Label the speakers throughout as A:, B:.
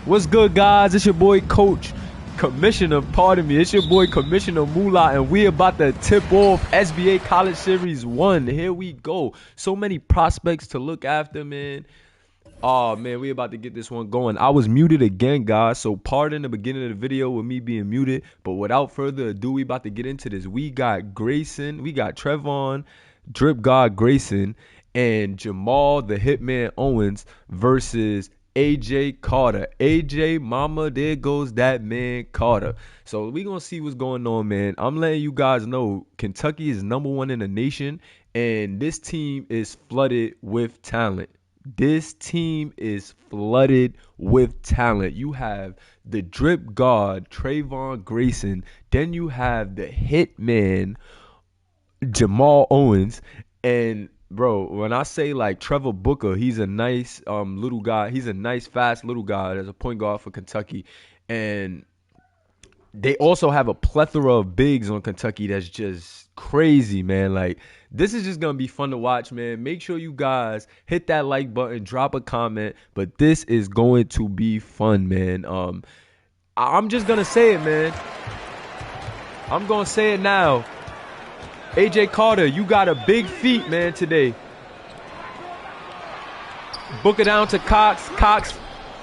A: What's good, guys? It's your boy Coach Commissioner, pardon me. It's your boy Commissioner Moolah, and we about to tip off SBA College Series 1. Here we go. So many prospects to look after, man. Oh, man, we about to get this one going. I was muted again, guys, so pardon the beginning of the video with me being muted. But without further ado, we about to get into this. We got Grayson, we got Trevon, Drip God Grayson, and Jamal the Hitman Owens versus AJ Carter. AJ, mama, there goes that man Carter. So we gonna see what's going on, man. I'm letting you guys know Kentucky is #1 in the nation, and this team is flooded with talent. This team is flooded with talent. You have the drip guard, Trevon Grayson. Then you have the hitman, Jamal Owens. And bro, when I say like Trevor Booker, he's a nice little guy. He's a nice, fast little guy as a point guard for Kentucky. And they also have a plethora of bigs on Kentucky that's just crazy, man. Like, this is just going to be fun to watch, man. Make sure you guys hit that like button, drop a comment. But this is going to be fun, man. I'm just going to say it, man. I'm going to say it now. AJ Carter, you got a big feat, man, today. Book it down to Cox. Cox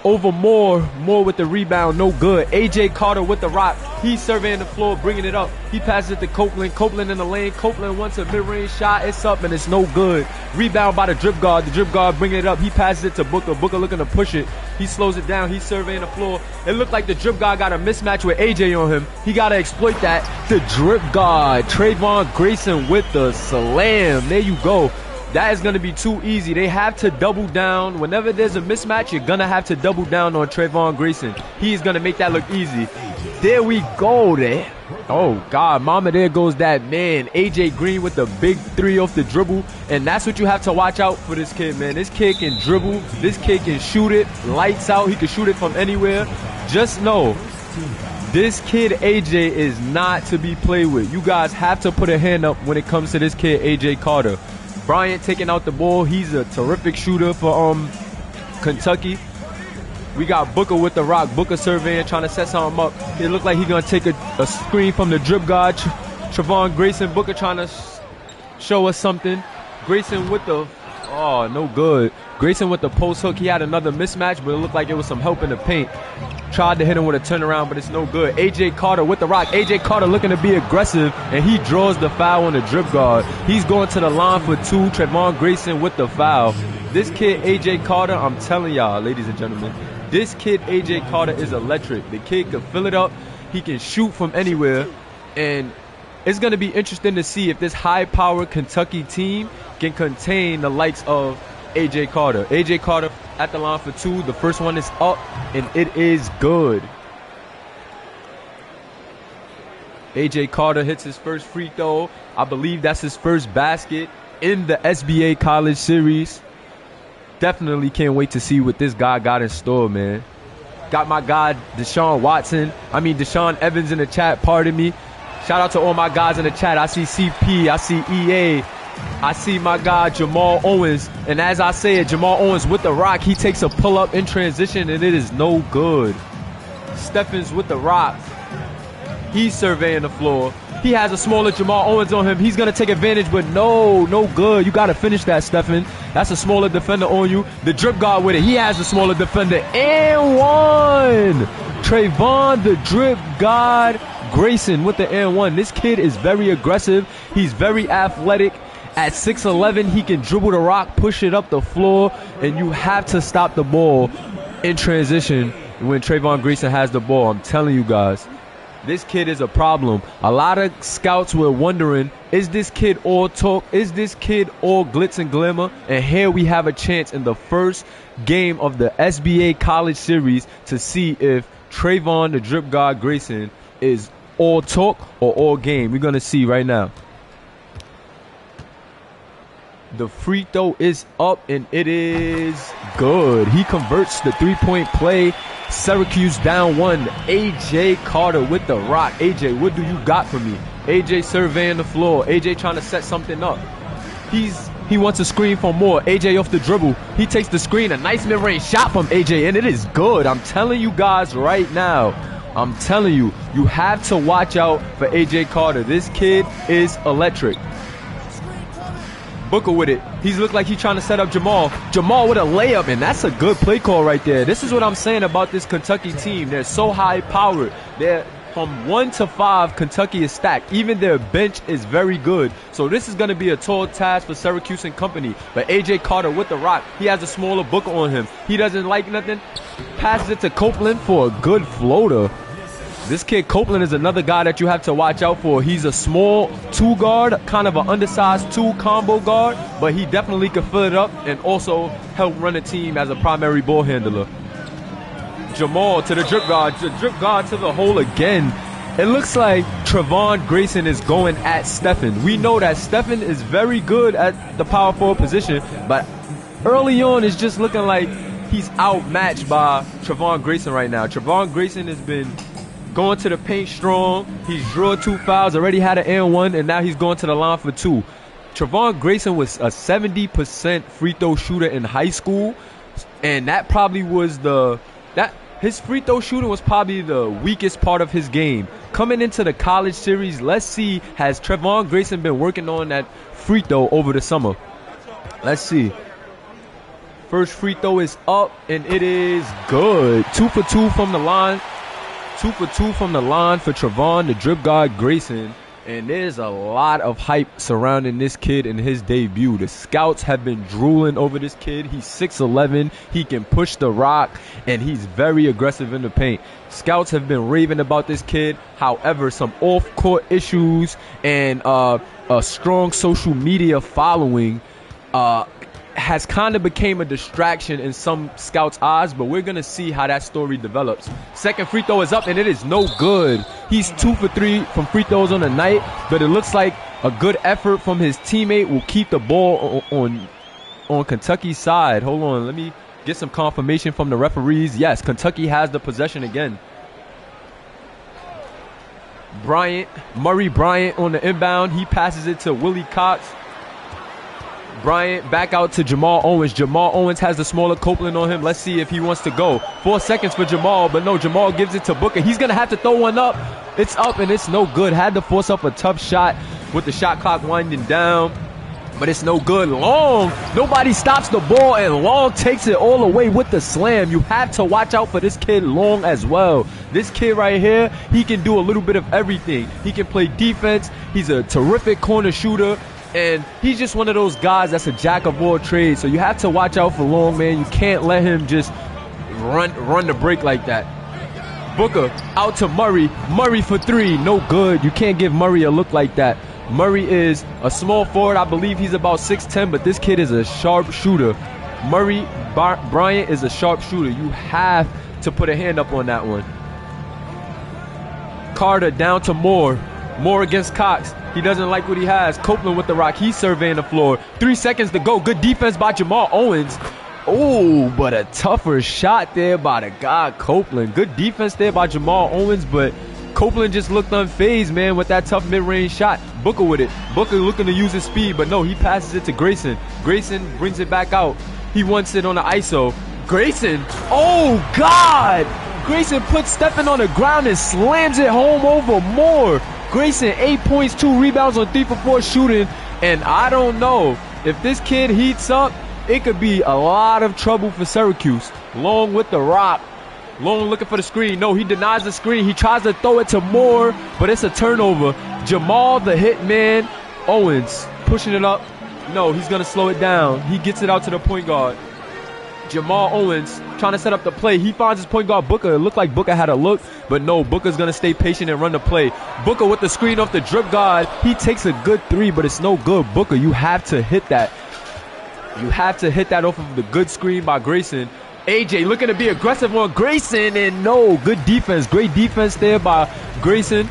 A: over Moore. Moore with the rebound, no good. AJ Carter with the rock. He's surveying the floor, bringing it up. He passes it to Copeland. Copeland in the lane. Copeland wants a mid-range shot. It's up, and it's no good. Rebound by the drip guard. The drip guard bringing it up. He passes it to Booker. Booker looking to push it. He slows it down. He's surveying the floor. It looked like the drip guard got a mismatch with AJ on him. He got to exploit that. The drip guard, Trevon Grayson with the slam. There you go. That is going to be too easy. They have to double down. Whenever there's a mismatch, you're going to have to double down on Trevon Grayson. He's going to make that look easy. There we go there. Oh, God, mama, there goes that man. AJ Green with the big three off the dribble. And that's what you have to watch out for this kid, man. This kid can dribble. This kid can shoot it. Lights out. He can shoot it from anywhere. Just know, this kid, AJ, is not to be played with. You guys have to put a hand up when it comes to this kid, AJ Carter. Bryant taking out the ball. He's a terrific shooter for Kentucky. We got Booker with the rock. Booker surveying, trying to set something up. It looked like he's going to take a screen from the drip guard. Trevon Grayson. Booker trying to show us something. Grayson with the... Oh, no good. Grayson with the post hook. He had another mismatch, but it looked like it was some help in the paint. Tried to hit him with a turnaround, but it's no good. AJ Carter with the rock. AJ Carter looking to be aggressive, and he draws the foul on the drip guard. He's going to the line for two. Trevon Grayson with the foul. This kid, AJ Carter, I'm telling y'all, ladies and gentlemen, this kid, AJ Carter, is electric. The kid can fill it up. He can shoot from anywhere, and it's going to be interesting to see if this high-powered Kentucky team can contain the likes of AJ Carter. AJ Carter at the line for two. The first one is up, and it is good. AJ Carter hits his first free throw. I believe that's his first basket in the SBA College Series. Definitely can't wait to see what this guy got in store, man. Got my guy Deshaun Evans in the chat, pardon me. Shout out to all my guys in the chat. I see CP, I see EA, I see my guy Jamal Owens. And as I say it, Jamal Owens with the rock. He takes a pull-up in transition, and it is no good. Stephens with the rock. He's surveying the floor. He has a smaller Jamal Owens on him. He's going to take advantage, but no good. You got to finish that, Stephen. That's a smaller defender on you. The drip guard with it. He has a smaller defender. And one. Trevon, the drip guard, Grayson with the and one. This kid is very aggressive. He's very athletic. At 6'11", he can dribble the rock, push it up the floor, and you have to stop the ball in transition when Trevon Grayson has the ball. I'm telling you guys, this kid is a problem. A lot of scouts were wondering, is this kid all talk? Is this kid all glitz and glamour? And here we have a chance in the first game of the SBA College Series to see if Trevon, the drip guard Grayson, is all talk or all game. We're going to see right now. The free throw is up, and it is good. He converts the three-point play. Syracuse down one. AJ Carter with the rock. AJ, what do you got for me? AJ surveying the floor. AJ trying to set something up. He's He wants a screen for more. AJ off the dribble. He takes the screen. A nice mid-range shot from AJ, and it is good. I'm telling you guys right now. I'm telling you, you have to watch out for AJ Carter. This kid is electric. Booker with it. He's looked like he's trying to set up Jamal. Jamal with a layup, and that's a good play call right there. This is what I'm saying about this Kentucky team. They're so high-powered. They're from 1 to 5, Kentucky is stacked. Even their bench is very good. So this is going to be a tall task for Syracuse and company. But A.J. Carter with the rock. He has a smaller Booker on him. He doesn't like nothing. Passes it to Copeland for a good floater. This kid Copeland is another guy that you have to watch out for. He's a small 2 guard, kind of an undersized 2 combo guard, but he definitely can fill it up and also help run a team as a primary ball handler. Jamal to the drip guard to the hole again. It looks like Trevon Grayson is going at Stephen. We know that Stephen is very good at the power forward position, but early on it's just looking like he's outmatched by Trevon Grayson right now. Trevon Grayson has been going to the paint strong. He's drew 2 fouls, already had an and 1, and now he's going to the line for 2. Trevon Grayson was a 70% free throw shooter in high school, and that probably was his free throw shooting was probably the weakest part of his game. Coming into the college series, let's see, has Trevon Grayson been working on that free throw over the summer? Let's see. First free throw is up, and it is good. 2 for 2 from the line. 2 for 2 from the line for Trevon, the drip guard Grayson. And there's a lot of hype surrounding this kid in his debut. The scouts have been drooling over this kid. He's 6'11". He can push the rock, and he's very aggressive in the paint. Scouts have been raving about this kid. However, some off-court issues and a strong social media following has kind of became a distraction in some scouts' eyes, but we're going to see how that story develops. Second free throw is up, and it is no good. He's 2 for 3 from free throws on the night, but it looks like a good effort from his teammate will keep the ball on Kentucky's side. Hold on, let me get some confirmation from the referees. Yes, Kentucky has the possession again. Murray Bryant on the inbound. He passes it to Willie Cox. Bryant back out to Jamal Owens. Jamal Owens has the smaller Copeland on him. Let's see if he wants to go. 4 seconds for Jamal, but no, Jamal gives it to Booker. He's going to have to throw one up. It's up, and it's no good. Had to force up a tough shot with the shot clock winding down, but it's no good. Long, nobody stops the ball, and Long takes it all away with the slam. You have to watch out for this kid Long as well. This kid right here, he can do a little bit of everything. He can play defense. He's a terrific corner shooter. And he's just one of those guys that's a jack of all trades. So you have to watch out for Long, man. You can't let him just run the break like that. Booker out to Murray. Murray for 3. No good. You can't give Murray a look like that. Murray is a small forward. I believe he's about 6'10", but this kid is a sharp shooter. Murray Bryant is a sharp shooter. You have to put a hand up on that one. Carter down to Moore. Moore against Cox. He doesn't like what he has. Copeland with the rock. He's surveying the floor. 3 seconds to go. Good defense by Jamal Owens. Oh, but a tougher shot there by the guy Copeland. Good defense there by Jamal Owens, but Copeland just looked unfazed, man, with that tough mid-range shot. Booker with it. Booker looking to use his speed, but no, he passes it to Grayson. Grayson brings it back out. He wants it on the ISO. Grayson. Oh, God. Grayson puts Stephen on the ground and slams it home over Moore. Grayson, 8 points, 2 rebounds on 3 for 4 shooting. And I don't know, if this kid heats up, it could be a lot of trouble for Syracuse. Long with the rock. Long looking for the screen. No, he denies the screen. He tries to throw it to Moore, but it's a turnover. Jamal, the hit man. Owens pushing it up. No, he's going to slow it down. He gets it out to the point guard. Jamal Owens trying to set up the play. He finds his point guard Booker. It looked like Booker had a look, but no, Booker's going to stay patient and run the play. Booker with the screen off the drip guard. He takes a good 3, but it's no good. Booker, you have to hit that. You have to hit that off of the good screen by Grayson. AJ looking to be aggressive on Grayson, and no, good defense. Great defense there by Grayson.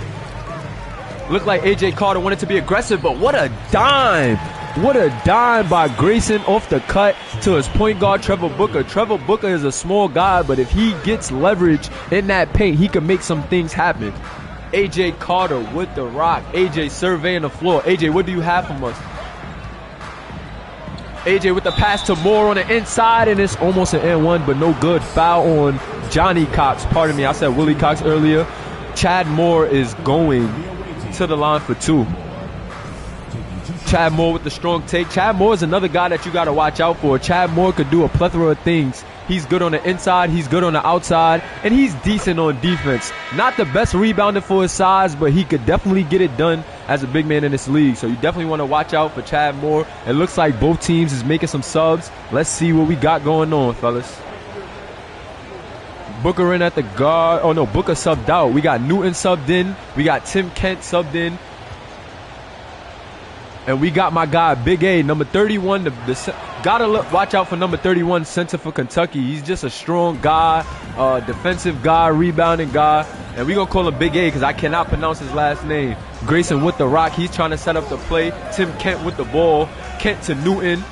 A: Looked like AJ Carter wanted to be aggressive, but what a dime. What a dime by Grayson off the cut to his point guard, Trevor Booker. Trevor Booker is a small guy, but if he gets leverage in that paint, he can make some things happen. AJ Carter with the rock. AJ surveying the floor. AJ, what do you have from us? AJ with the pass to Moore on the inside, and it's almost an N1, but no good. Foul on Johnny Cox. Pardon me, I said Willie Cox earlier. Chad Moore is going to the line for 2. Chad Moore with the strong take. Chad Moore is another guy that you got to watch out for. Chad Moore could do a plethora of things. He's good on the inside, he's good on the outside, and he's decent on defense. Not the best rebounder for his size, but he could definitely get it done as a big man in this league. So you definitely want to watch out for Chad Moore. It looks like both teams is making some subs. Let's see what we got going on, fellas. Booker in at the guard. Oh, no, Booker subbed out. We got Newton subbed in. We got Tim Kent subbed in. And we got my guy, Big A, number 31. Gotta watch out for number 31, center for Kentucky. He's just a strong guy, defensive guy, rebounding guy. And we're going to call him Big A because I cannot pronounce his last name. Grayson with the rock. He's trying to set up the play. Tim Kent with the ball. Kent to Newton.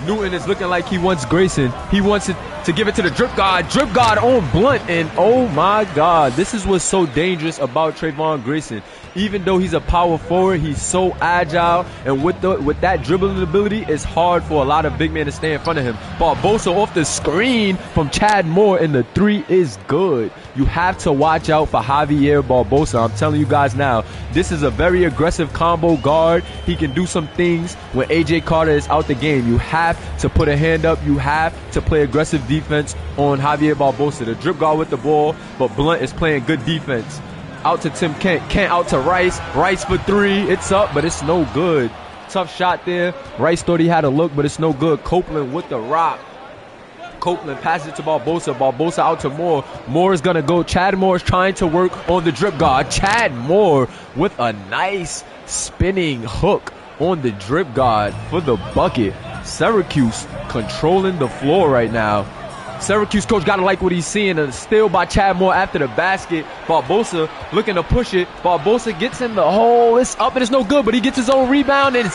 A: Newton is looking like he wants Grayson. He wants it to give it to the drip guard. Drip guard on Blunt. And oh my God, this is what's so dangerous about Trayvon Grayson. Even though he's a power forward, he's so agile, and with that dribbling ability, it's hard for a lot of big men to stay in front of him. Barbosa off the screen from Chad Moore, and the 3 is good. You have to watch out for Javier Barbosa. I'm telling you guys now, this is a very aggressive combo guard. He can do some things when AJ Carter is out the game. You have to put a hand up. You have to play aggressive defense on Javier Barbosa. The drip guard with the ball, but Blunt is playing good defense. Out to Tim Kent. Kent out to Rice. Rice for 3. It's up, but it's no good. Tough shot there. Rice thought he had a look, but it's no good. Copeland with the rock. Copeland passes it to Barbosa. Barbosa out to Moore. Moore is going to go. Chad Moore is trying to work on the drip guard. Chad Moore with a nice spinning hook on the drip guard for the bucket. Syracuse controlling the floor right now. Syracuse coach got to like what he's seeing. A steal by Chad Moore after the basket. Barbosa looking to push it. Barbosa gets in the hole. It's up and it's no good, but he gets his own rebound. And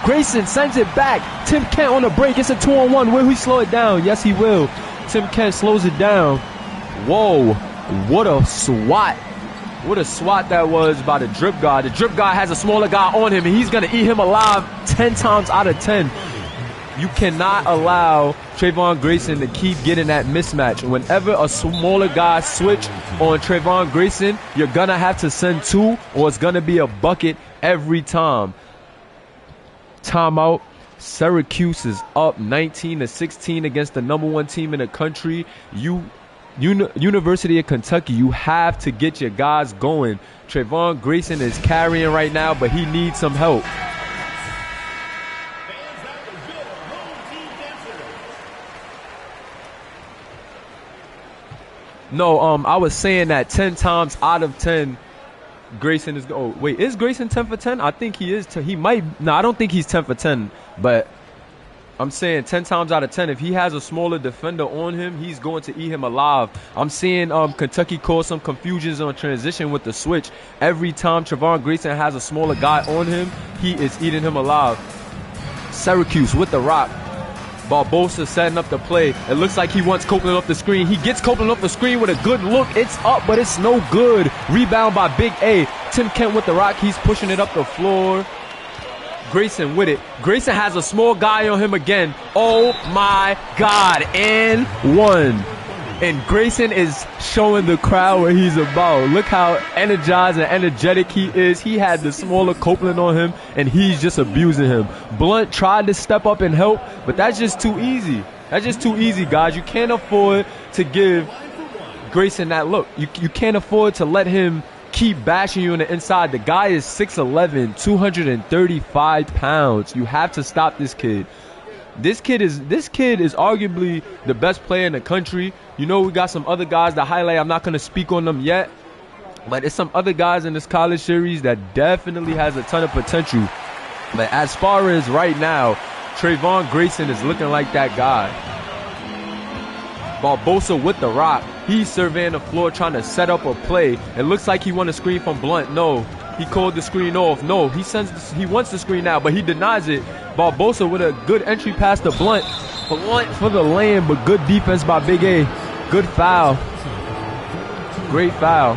A: Grayson sends it back. Tim Kent on the break. It's a 2-on-1. Will he slow it down? Yes, he will. Tim Kent slows it down. Whoa. What a swat. What a swat that was by the drip guard. The drip guard has a smaller guy on him, and he's going to eat him alive 10 times out of 10. You cannot allow Trayvon Grayson to keep getting that mismatch. Whenever a smaller guy switch on Trayvon Grayson, you're going to have to send 2 or it's going to be a bucket every time. Timeout. Syracuse is up 19-16 against the number 1 team in the country. University of Kentucky, you have to get your guys going. Trayvon Grayson is carrying right now, but he needs some help. No, I was saying that 10 times out of 10, Grayson is. Oh, wait, is Grayson 10 for 10? I think he is. He might. No, I don't think he's 10 for 10. But I'm saying 10 times out of 10, if he has a smaller defender on him, he's going to eat him alive. I'm seeing Kentucky cause some confusions on transition with the switch. Every time Trayvon Grayson has a smaller guy on him, he is eating him alive. Syracuse with the rock. Barbosa setting up the play. It looks like he wants Copeland off the screen. He gets Copeland off the screen with a good look. It's up, but it's no good. Rebound by Big A. Tim Kent with the rock. He's pushing it up the floor. Grayson with it. Grayson has a small guy on him again. Oh my God. And 1. And Grayson is showing the crowd what he's about. Look how energized and energetic he is. He had the smaller Copeland on him, and he's just abusing him. Blunt tried to step up and help, but that's just too easy. That's just too easy, guys. You can't afford to give Grayson that look. You can't afford to let him keep bashing you on the inside. The guy is 6'11", 235 pounds. You have to stop this kid. This kid is arguably the best player in the country. You know, we got some other guys to highlight. I'm not going to speak on them yet. But it's some other guys in this college series that definitely has a ton of potential. But as far as right now, Trayvon Grayson is looking like that guy. Barbosa with the rock. He's surveying the floor trying to set up a play. It looks like he won a screen from Blunt. No. He called the screen off. No, he wants the screen now, but he denies it. Barbosa with a good entry pass to Blunt. Blunt for the lane, but good defense by Big A. Good foul. Great foul.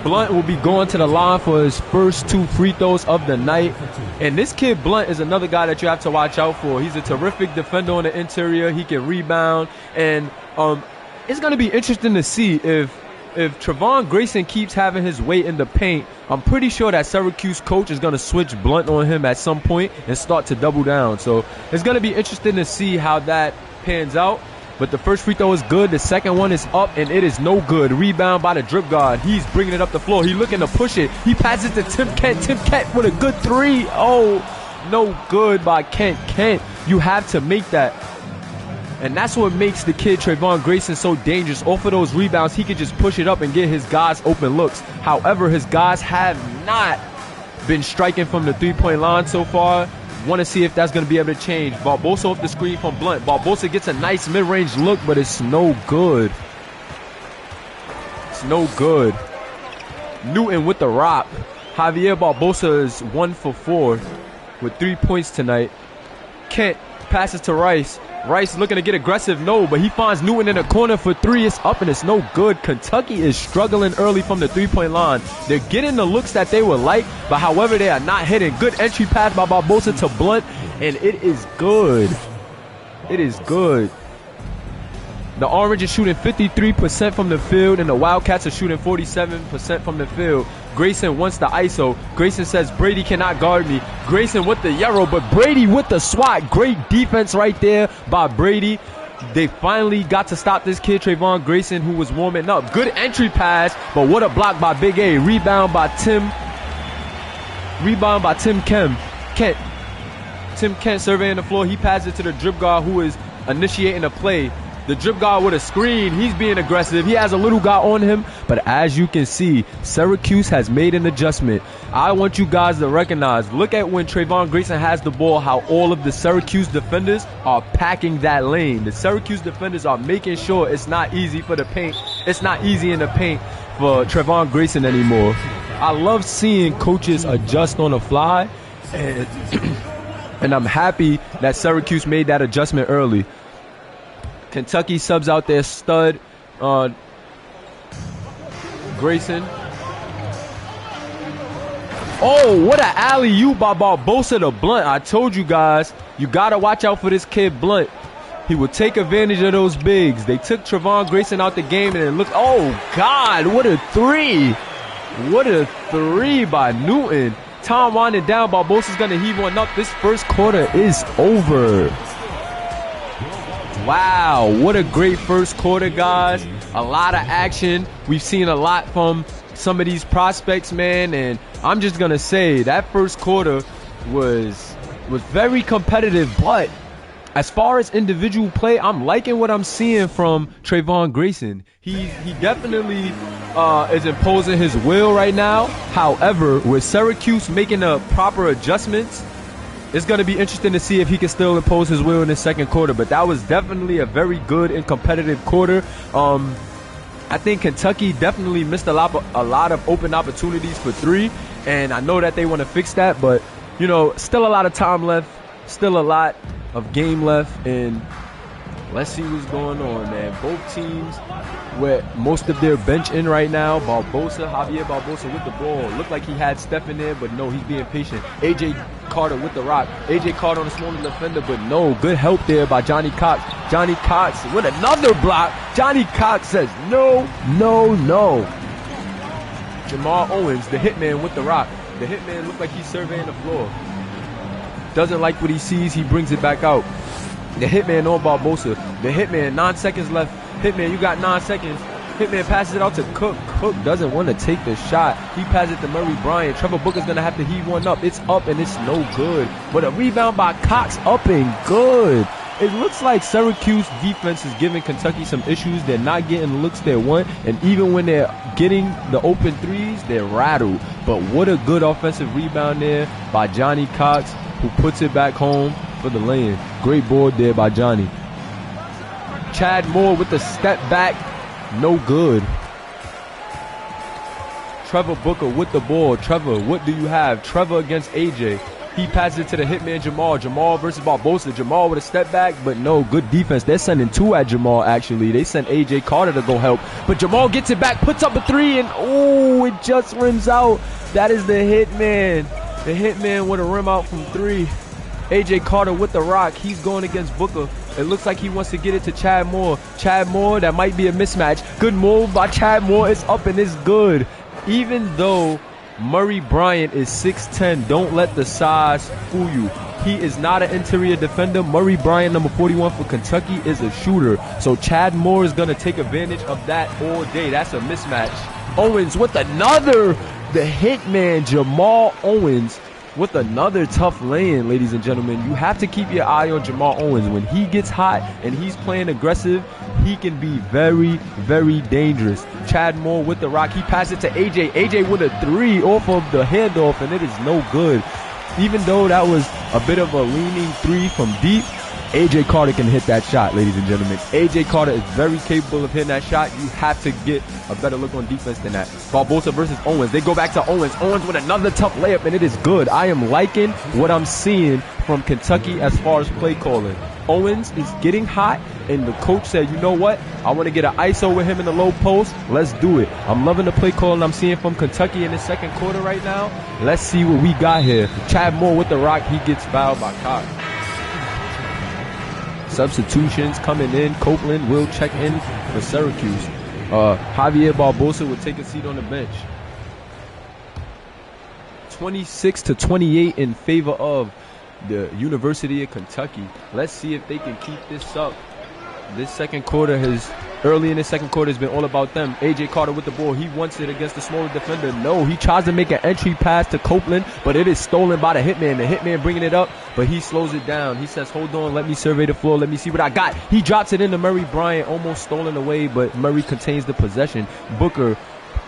A: Blunt will be going to the line for his first 2 free throws of the night. And this kid Blunt is another guy that you have to watch out for. He's a terrific defender on the interior. He can rebound. And it's going to be interesting to see if Trevon Grayson keeps having his way in the paint. I'm pretty sure that Syracuse coach is going to switch Blunt on him at some point and start to double down. So it's going to be interesting to see how that pans out. But the first free throw is good. The second one is up, and it is no good. Rebound by the drip guard. He's bringing it up the floor. He's looking to push it. He passes to Tim Kent. Tim Kent with a good 3. Oh, no good by Kent. Kent, you have to make that. And that's what makes the kid Trevon Grayson so dangerous. Off of those rebounds, he can just push it up and get his guys open looks. However, his guys have not been striking from the three-point line so far. Want to see if that's going to be able to change. Barbosa off the screen from Blunt. Barbosa gets a nice mid-range look, but it's no good. It's no good. Newton with the rock. Javier Barbosa is 1 for 4 with 3 points tonight. Kent passes to Rice. Rice looking to get aggressive, no, but he finds Newton in the corner for 3. It's up and it's no good. Kentucky is struggling early from the three-point line. They're getting the looks that they would like, but however, they are not hitting. Good entry pass by Barbosa to Blunt, and it is good. It is good. The Orange is shooting 53% from the field, and the Wildcats are shooting 47% from the field. Grayson wants the ISO. Grayson says Brady cannot guard me. Grayson with the Euro, but Brady with the swat. Great defense right there by Brady. They finally got to stop this kid, Trevon Grayson, who was warming up. Good entry pass, but what a block by Big A. Rebound by Tim Kent. Tim Kent surveying the floor. He passes it to the drip guard who is initiating a play. The drip guard with a screen. He's being aggressive. He has a little guy on him. But as you can see, Syracuse has made an adjustment. I want you guys to recognize, look at when Trevon Grayson has the ball, how all of the Syracuse defenders are packing that lane. The Syracuse defenders are making sure it's not easy for the paint. It's not easy in the paint for Trevon Grayson anymore. I love seeing coaches adjust on the fly. And I'm happy that Syracuse made that adjustment early. Kentucky subs out their stud, Grayson. Oh, what an alley-oop by Barbosa to Blunt. I told you guys, you got to watch out for this kid Blunt. He will take advantage of those bigs. They took Trevon Grayson out the game, and it looked, oh, God, what a 3. What a 3 by Newton. Time winding down. Barbosa's going to heave one up. This first quarter is over. Wow, what a great first quarter, guys. A lot of action. We've seen a lot from some of these prospects, man, and I'm just going to say that first quarter was very competitive, but as far as individual play, I'm liking what I'm seeing from Trevon Grayson. He definitely is imposing his will right now. However, with Syracuse making the proper adjustments, it's going to be interesting to see if he can still impose his will in the second quarter. But that was definitely a very good and competitive quarter. I think Kentucky definitely missed a lot of open opportunities for 3. And I know that they want to fix that. But, you know, still a lot of time left. Still a lot of game left. And let's see what's going on, man. Both teams with most of their bench in right now. Javier Barbosa with the ball. Looked like he had Steph in there, but no, he's being patient. A.J. Carter with the rock. A.J. Carter on the smaller defender, but no. Good help there by Johnny Cox. Johnny Cox with another block. Johnny Cox says no, no, no. Jamal Owens, the hitman with the rock. The hitman looked like he's surveying the floor. Doesn't like what he sees. He brings it back out. The hitman on Barbosa. The hitman, 9 seconds left. Hitman, you got 9 seconds. Hitman passes it out to Cook. Cook doesn't want to take the shot. He passes it to Murray Bryant. Trevor Booker's going to have to heave one up. It's up and it's no good. But a rebound by Cox up and good. It looks like Syracuse defense is giving Kentucky some issues. They're not getting the looks they want. And even when they're getting the open threes, they're rattled. But what a good offensive rebound there by Johnny Cox, who puts it back home for the lane. Great board there by Johnny. Chad Moore with the step back. No good. Trevor Booker with the ball. Trevor, what do you have? Trevor against AJ. He passes it to the hitman Jamal. Jamal versus Barbosa. Jamal with a step back, but no, good defense. They're sending 2 at Jamal, actually. They sent AJ Carter to go help. But Jamal gets it back, puts up a 3, and oh, it just rims out. That is the hitman. The hitman with a rim out from 3. AJ Carter with the rock. He's going against Booker. It looks like he wants to get it to Chad Moore. Chad Moore, that might be a mismatch. Good move by Chad Moore. It's up and it's good. Even though Murray Bryant is 6'10", don't let the size fool you. He is not an interior defender. Murray Bryant, number 41 for Kentucky, is a shooter. So Chad Moore is going to take advantage of that all day. That's a mismatch. Owens with another. The hitman, Jamal Owens, with another tough lay-in, ladies and gentlemen. You have to keep your eye on Jamal Owens. When he gets hot and he's playing aggressive, he can be very, very dangerous. Chad Moore with the rock. He passes it to AJ. AJ with a 3 off of the handoff, and it is no good. Even though that was a bit of a leaning 3 from deep, AJ Carter can hit that shot, ladies and gentlemen. AJ Carter is very capable of hitting that shot. You have to get a better look on defense than that. Barbosa versus Owens. They go back to Owens. Owens with another tough layup, and it is good. I am liking what I'm seeing from Kentucky as far as play calling. Owens is getting hot, and the coach said, you know what? I want to get an ISO with him in the low post. Let's do it. I'm loving the play calling I'm seeing from Kentucky in the second quarter right now. Let's see what we got here. Chad Moore with the rock. He gets fouled by Cox. Substitutions coming in. Copeland will check in for Syracuse. Javier Barbosa will take a seat on the bench. 26-28 in favor of the University of Kentucky. Let's see if they can keep this up. This second quarter early in the second quarter has been all about them. AJ Carter with the ball. He wants it against the smaller defender. No, he tries to make an entry pass to Copeland, but it is stolen by the hitman. The hitman bringing it up, but he slows it down. He says, hold on, let me survey the floor. Let me see what I got. He drops it into Murray Bryant, almost stolen away, but Murray contains the possession. Booker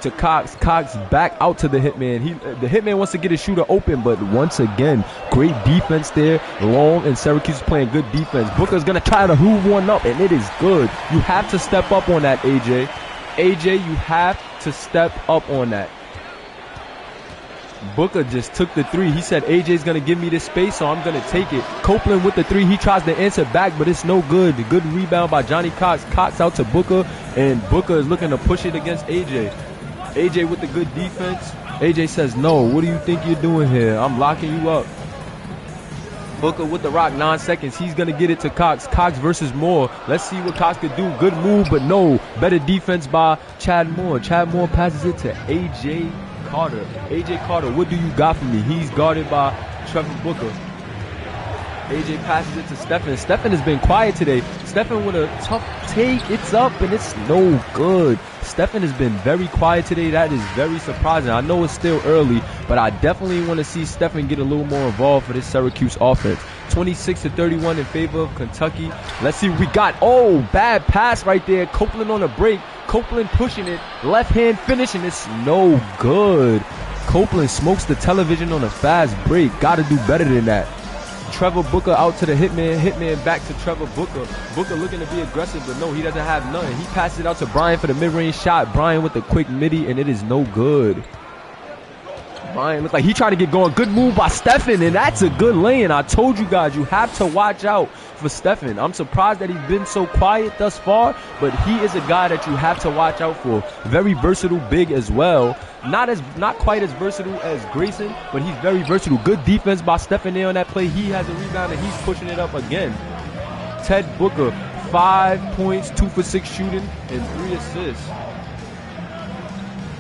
A: to Cox. Cox back out to the hitman. The hitman wants to get his shooter open, but once again, great defense there. Long and Syracuse is playing good defense. Booker's going to try to hoof one up, and it is good. You have to step up on that, AJ. AJ, you have to step up on that. Booker just took the 3. He said, AJ's going to give me this space, so I'm going to take it. Copeland with the 3. He tries to answer back, but it's no good. The good rebound by Johnny Cox. Cox out to Booker, and Booker is looking to push it against AJ. AJ with the good defense. AJ says, no, what do you think you're doing here? I'm locking you up. Booker with the rock, 9 seconds. He's going to get it to Cox. Cox versus Moore. Let's see what Cox could do. Good move, but no. Better defense by Chad Moore. Chad Moore passes it to AJ Carter. AJ Carter, what do you got for me? He's guarded by Trevor Booker. AJ passes it to Stephen. Stephen has been quiet today. Stephen with a tough take. It's up, and it's no good. Stephen has been very quiet today. That is very surprising. I know it's still early, but I definitely want to see Stephen get a little more involved for this Syracuse offense. 26-31 in favor of Kentucky. Let's see what we got. Oh, bad pass right there. Copeland on the break. Copeland pushing it. Left hand finishing. It's no good. Copeland smokes the television on a fast break. Got to do better than that. Trevor Booker out to the hitman. Hitman back to Trevor Booker. Booker looking to be aggressive, but no, he doesn't have none. He passes it out to Brian for the mid-range shot. Brian with the quick midi, and it is no good. Brian looks like he tried to get going. Good move by Stephen, and that's a good lane. I told you guys, you have to watch out for Stephen. I'm surprised that he's been so quiet thus far, but he is a guy that you have to watch out for. Very versatile big as well. Not quite as versatile as Grayson, but he's very versatile. Good defense by Stephen there on that play. He has a rebound, and he's pushing it up again. Ted Booker, 5 points, 2 for 6 shooting, and 3 assists.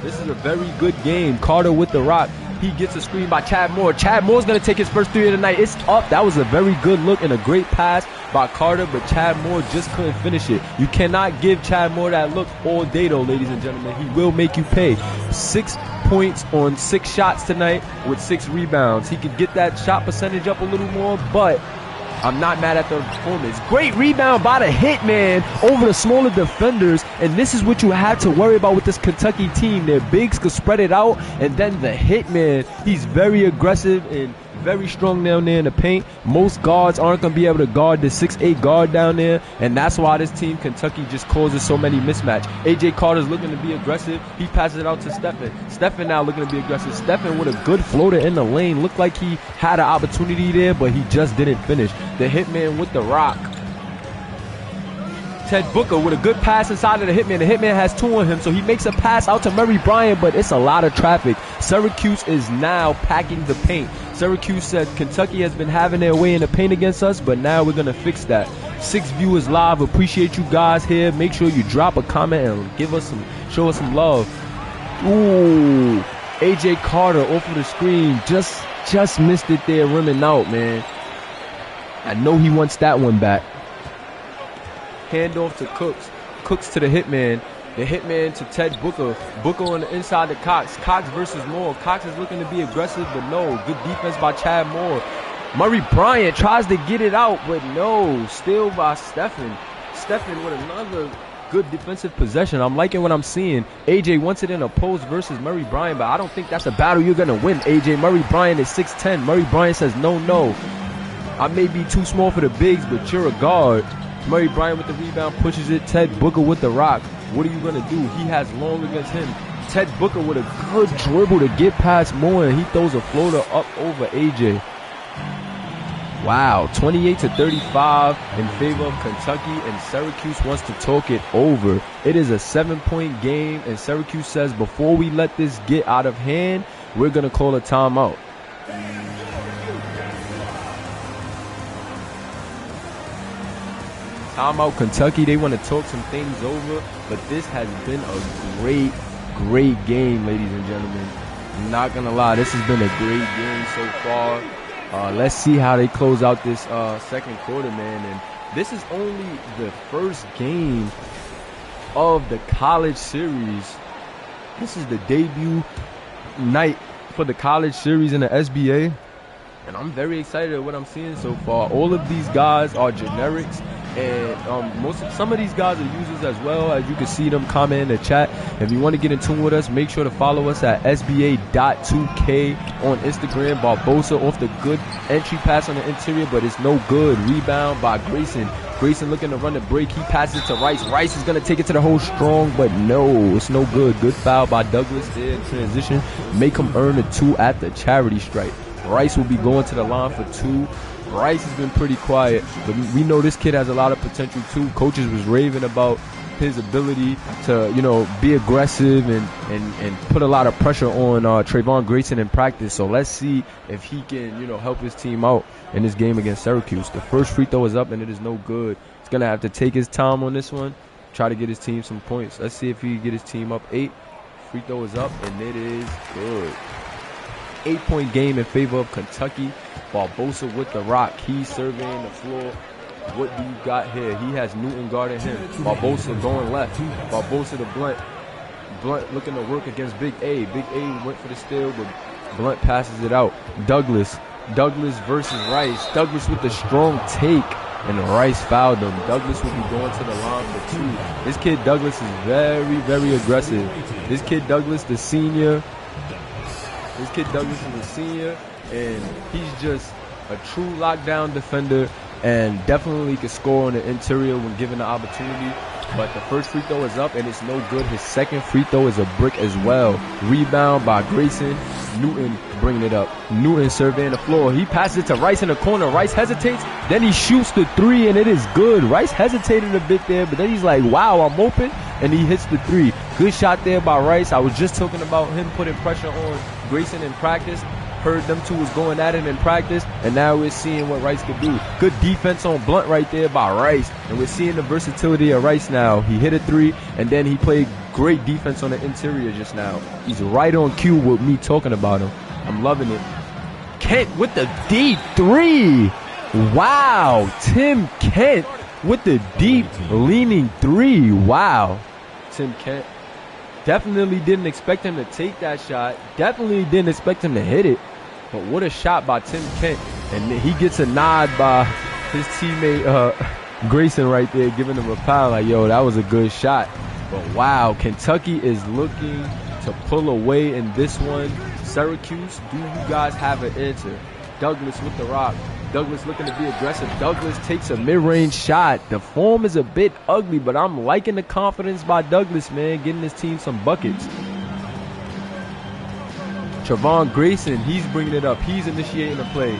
A: This is a very good game. Carter with the rock. He gets a screen by Chad Moore. Chad Moore's going to take his first 3 of the night. It's up. That was a very good look and a great pass by Carter, but Chad Moore just couldn't finish it. You cannot give Chad Moore that look all day, though, ladies and gentlemen. He will make you pay. 6 points on 6 shots tonight with 6 rebounds. He could get that shot percentage up a little more, but I'm not mad at the performance. Great rebound by the hitman over the smaller defenders, and this is what you have to worry about with this Kentucky team. Their bigs could spread it out, and then the hitman, he's very aggressive and very strong down there in the paint. Most guards aren't going to be able to guard the 6'8" guard down there, and that's why this team, Kentucky, just causes so many mismatch. A.J. Carter's looking to be aggressive. He passes it out to Stephen. Stephen now looking to be aggressive. Stephen with a good floater in the lane. Looked like he had an opportunity there, but he just didn't finish. The hitman with the rock. Ted Booker with a good pass inside of the hitman. The hitman has 2 on him, so he makes a pass out to Murray Bryant, but it's a lot of traffic. Syracuse is now packing the paint. Syracuse said Kentucky has been having their way in the paint against us, but now we're going to fix that. 6 viewers live. Appreciate you guys here. Make sure you drop a comment and show us some love. Ooh, A.J. Carter off of the screen. Just missed it there, rimming out, man. I know he wants that one back. Handoff to Cooks. Cooks to the hitman. The hitman to Ted Booker. Booker on the inside to Cox. Cox versus Moore. Cox is looking to be aggressive, but no. Good defense by Chad Moore. Murray Bryant tries to get it out, but no. Still by Stephen. Stephen with another good defensive possession. I'm liking what I'm seeing. AJ wants it in a post versus Murray Bryant, but I don't think that's a battle you're going to win, AJ. Murray Bryant is 6'10". Murray Bryant says, no. I may be too small for the bigs, but you're a guard. Murray Bryant with the rebound, pushes it. Ted Booker with the rock. What are you going to do? He has long against him. Ted Booker with a good dribble to get past Moore, and he throws a floater up over AJ. Wow, 28-35 in favor of Kentucky, and Syracuse wants to talk it over. It is a 7-point game, and Syracuse says before we let this get out of hand, we're going to call a timeout. Timeout, Kentucky. They want to talk some things over, but this has been a great game, ladies and gentlemen. I'm not going to lie, this has been a great game so far. Let's see how they close out this second quarter, man. And this is only the first game of the college series. This is the debut night for the college series in the SBA. And I'm very excited at what I'm seeing so far. All of these guys are generics. And some of these guys are users as well, as you can see them comment in the chat. If you want to get in tune with us, make sure to follow us at SBA.2K on Instagram. Barbosa off the good entry pass on the interior, but it's no good. Rebound by Grayson. Grayson looking to run the break. He passes it to Rice. Rice is going to take it to the hole strong, but no, it's no good. Good foul by Douglas there in transition. Make him earn a 2 at the charity stripe. Rice will be going to the line for 2. Rice has been pretty quiet, but we know this kid has a lot of potential too. Coaches was raving about his ability to, be aggressive and put a lot of pressure on Trayvon Grayson in practice. So let's see if he can, help his team out in this game against Syracuse. The first free throw is up and it is no good. He's going to have to take his time on this one, try to get his team some points. Let's see if he can get his team up 8. Free throw is up and it is good. 8-point game in favor of Kentucky. Barbosa with the rock. He's surveying the floor. What do you got here? He has Newton guarding him. Barbosa going left. Barbosa to Blunt. Blunt looking to work against Big A. Big A went for the steal, but Blunt passes it out. Douglas versus Rice. Douglas with the strong take, and Rice fouled him. Douglas will be going to the line for 2. This kid Douglas is very, very aggressive. This kid Douglas, the senior. This kid Douglas is a senior, and he's just a true lockdown defender and definitely can score on the interior when given the opportunity. But the first free throw is up, and it's no good. His second free throw is a brick as well. Rebound by Grayson. Newton bringing it up. Newton surveying the floor. He passes it to Rice in the corner. Rice hesitates. Then he shoots the 3, and it is good. Rice hesitated a bit there, but then he's like, wow, I'm open. And he hits the 3. Good shot there by Rice. I was just talking about him putting pressure on Grayson in practice. Heard them two was going at it in practice, and now we're seeing what Rice could do. Good defense on Blunt right there by Rice, and we're seeing the versatility of Rice now. He hit a 3, and then he played great defense on the interior just now. He's right on cue with me talking about him. I'm loving it. Kent with the deep 3. Wow, Tim Kent with the deep leaning 3. Wow, Tim Kent. Definitely didn't expect him to take that shot. Definitely didn't expect him to hit it. But what a shot by Tim Kent. And he gets a nod by his teammate Grayson right there, giving him a pound like, yo, that was a good shot. But wow, Kentucky is looking to pull away in this one. Syracuse, do you guys have an answer? Douglas with the rock. Douglas looking to be aggressive. Douglas takes a mid-range shot. The form is a bit ugly, but I'm liking the confidence by Douglas, man, getting his team some buckets. Trevon Grayson, he's bringing it up. He's initiating the play.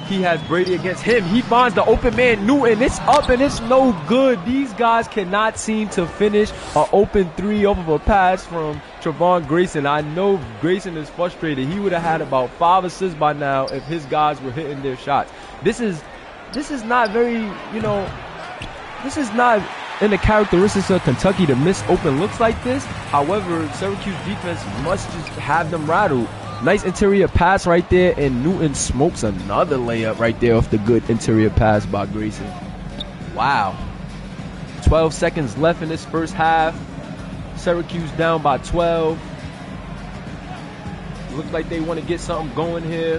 A: He has Brady against him. He finds the open man, Newton. It's up and it's no good. These guys cannot seem to finish an open three off of a pass from Trevon Grayson. I know Grayson is frustrated. He would have had about 5 assists by now if his guys were hitting their shots. This is not very, this is not in the characteristics of Kentucky to miss open looks like this. However, Syracuse defense must just have them rattled. Nice interior pass right there, and Newton smokes another layup right there off the good interior pass by Grayson. Wow. 12 seconds left in this first half. Syracuse down by 12. Looks like they want to get something going here.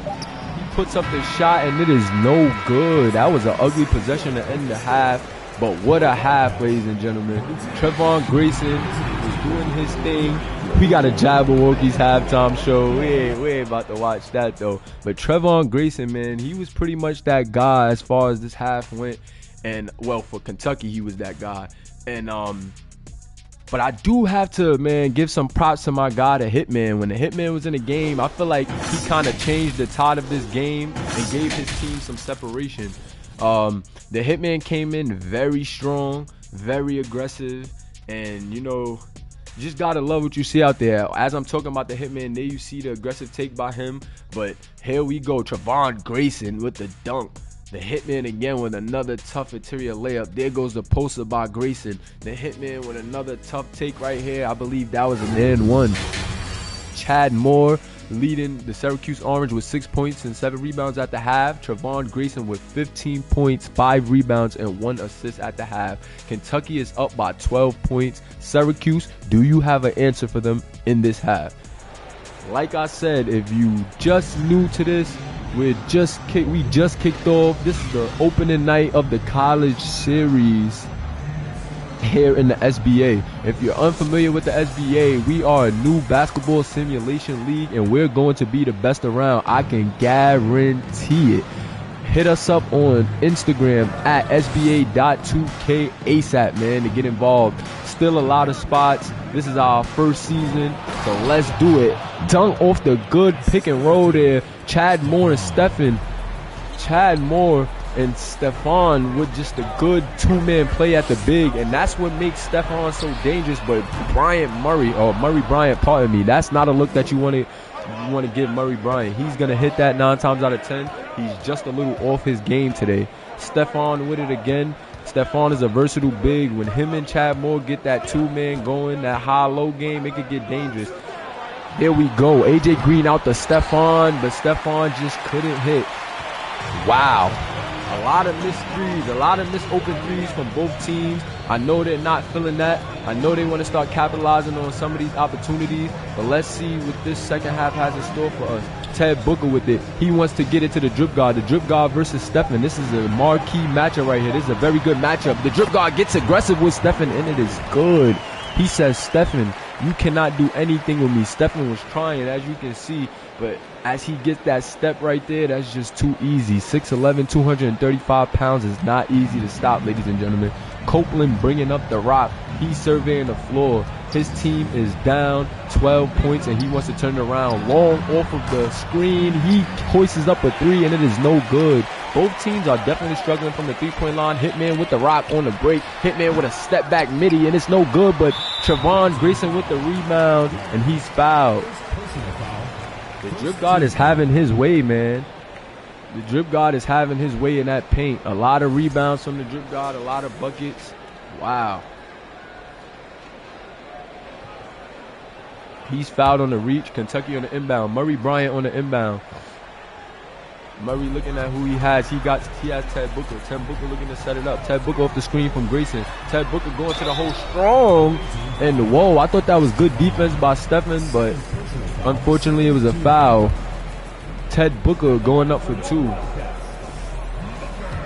A: He puts up the shot, and it is no good. That was an ugly possession to end the half. But what a half, ladies and gentlemen. Trevon Grayson is doing his thing. We got a Jabberwocky's halftime show. We ain't about to watch that, though. But Trevon Grayson, man, he was pretty much that guy as far as this half went. And, well, for Kentucky, he was that guy. And, but I do have to, man, give some props to my guy, the Hitman. When the Hitman was in the game, I feel like he kind of changed the tide of this game and gave his team some separation. The Hitman came in very strong, very aggressive, and you just gotta love what you see out there. As I'm talking about the Hitman, there you see the aggressive take by him, but here we go, Trevon Grayson with the dunk. The Hitman again with another tough interior layup. There goes the poster by Grayson. The Hitman with another tough take right here. I believe that was an and one. Chad Moore leading the Syracuse Orange with 6 points and 7 rebounds at the half. Trevon Grayson with 15 points, 5 rebounds, and 1 assist at the half. Kentucky is up by 12 points. Syracuse, do you have an answer for them in this half? Like I said, if you just new to this, we just kicked off. This is the opening night of the college series here in the SBA. If you're unfamiliar with the SBA, we are a new basketball simulation league, and we're going to be the best around. I can guarantee it. Hit us up on Instagram at SBA.2K ASAP, man, to get involved. Still a lot of spots. This is our first season, so let's do it. Dunk off the good pick and roll there. Chad Moore and Stefan. Chad Moore and Stephon with just a good two-man play at the big, and that's what makes Stephon so dangerous. But Murray Bryant, pardon me, that's not a look that you want to give Murray Bryant. He's going to hit that 9 times out of 10. He's just a little off his game today. Stephon with it again. Stephon is a versatile big. When him and Chad Moore get that two-man going, that high-low game, it could get dangerous. There we go. AJ Green out to Stephon, but Stephon just couldn't hit. Wow. A lot of missed threes, a lot of missed open threes from both teams. I know they're not feeling that. I know they want to start capitalizing on some of these opportunities, but let's see what this second half has in store for us. Ted Booker with it. He wants to get it to the drip guard. The drip guard versus Stephen. This is a marquee matchup right here. This is a very good matchup. The drip guard gets aggressive with Stephen, and it is good. He says, Stephen, you cannot do anything with me. Stephen was trying, as you can see, but as he gets that step right there, that's just too easy. 6'11", 235 pounds is not easy to stop, ladies and gentlemen. Copeland bringing up the rock. He's surveying the floor. His team is down 12 points, and he wants to turn it around. Long off of the screen. He hoists up a three, and it is no good. Both teams are definitely struggling from the three-point line. Hitman with the rock on the break. Hitman with a step-back midi, and it's no good, but Trevon Grayson with the rebound, and he's fouled. The drip guard is having his way, man. The drip guard is having his way in that paint. A lot of rebounds from the drip guard, a lot of buckets. Wow. He's fouled on the reach. Kentucky on the inbound. Murray Bryant on the inbound. Murray looking at who he has. He has Ted Booker. Ted Booker looking to set it up. Ted Booker off the screen from Grayson. Ted Booker going to the hole strong. And whoa, I thought that was good defense by Stephen, but unfortunately it was a foul. Ted Booker going up for two.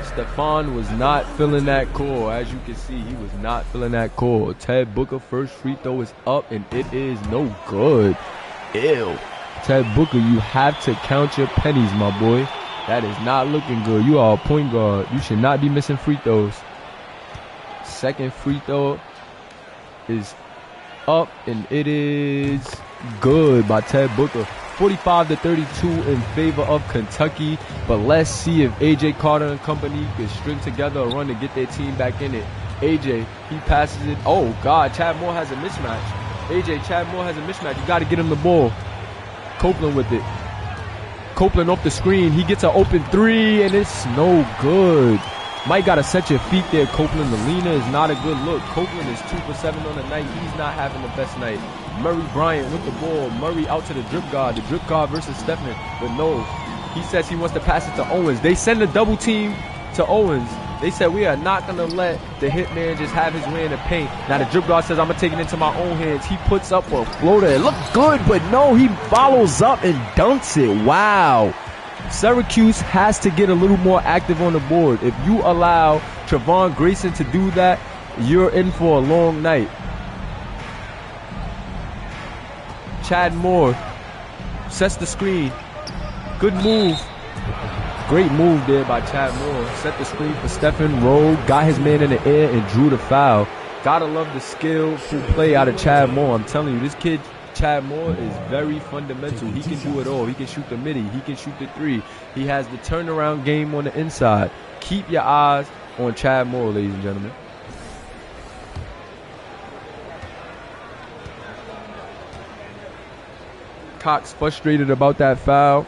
A: Stephon was not feeling that call. As you can see, he was not feeling that call. Ted Booker first free throw is up, and it is no good. Ew. Ted Booker, you have to count your pennies, my boy. That is not looking good. You are a point guard. You should not be missing free throws. Second free throw is up, and it is good by Ted Booker. 45-32 in favor of Kentucky. But let's see if A.J. Carter and company can string together a run to get their team back in it. A.J., he passes it. Oh, God, Chad Moore has a mismatch. A.J., Chad Moore has a mismatch. You got to get him the ball. Copeland with it. Copeland off the screen. He gets an open three, and it's no good. Mike got to set your feet there, Copeland. The leaner is not a good look. Copeland is 2 for 7 on the night. He's not having the best night. Murray Bryant with the ball. Murray out to the drip guard. The drip guard versus Stephen. But no, he says he wants to pass it to Owens. They send a double team to Owens. They said we are not going to let the hitman just have his way in the paint. Now the drip guard says I'm going to take it into my own hands. He puts up a floater. It looked good, but no, he follows up and dunks it. Wow. Syracuse has to get a little more active on the board. If you allow Trevon Grayson to do that, you're in for a long night. Chad Moore sets the screen. Good move. Great move there by Chad Moore. Set the screen for Stephen. Rowe. Got his man in the air and drew the foul. Gotta love the skillful play out of Chad Moore. I'm telling you, this kid, Chad Moore, is very fundamental. He can do it all. He can shoot the midi. He can shoot the three. He has the turnaround game on the inside. Keep your eyes on Chad Moore, ladies and gentlemen. Cox frustrated about that foul.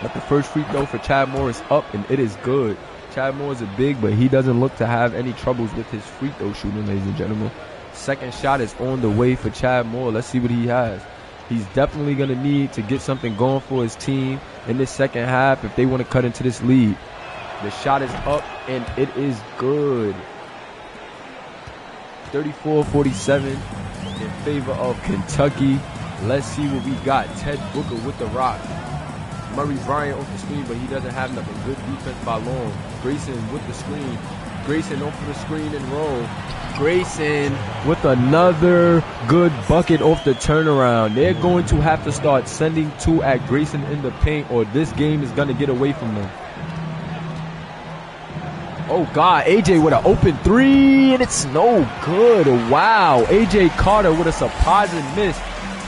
A: But the first free throw for Chad Moore is up, and it is good. Chad Moore is a big, but he doesn't look to have any troubles with his free throw shooting, ladies and gentlemen. Second shot is on the way for Chad Moore. Let's see what he has. He's definitely going to need to get something going for his team in this second half if they want to cut into this lead. The shot is up, and it is good. 34-47 in favor of Kentucky. Let's see what we got. Ted Booker with the rock. Murray Bryant off the screen, but he doesn't have nothing. Good defense by Long. Grayson with the screen. Grayson off the screen and roll. Grayson with another good bucket off the turnaround. They're going to have to start sending two at Grayson in the paint, or this game is going to get away from them. Oh, God. A.J. with an open three, and it's no good. Wow. A.J. Carter with a surprising miss.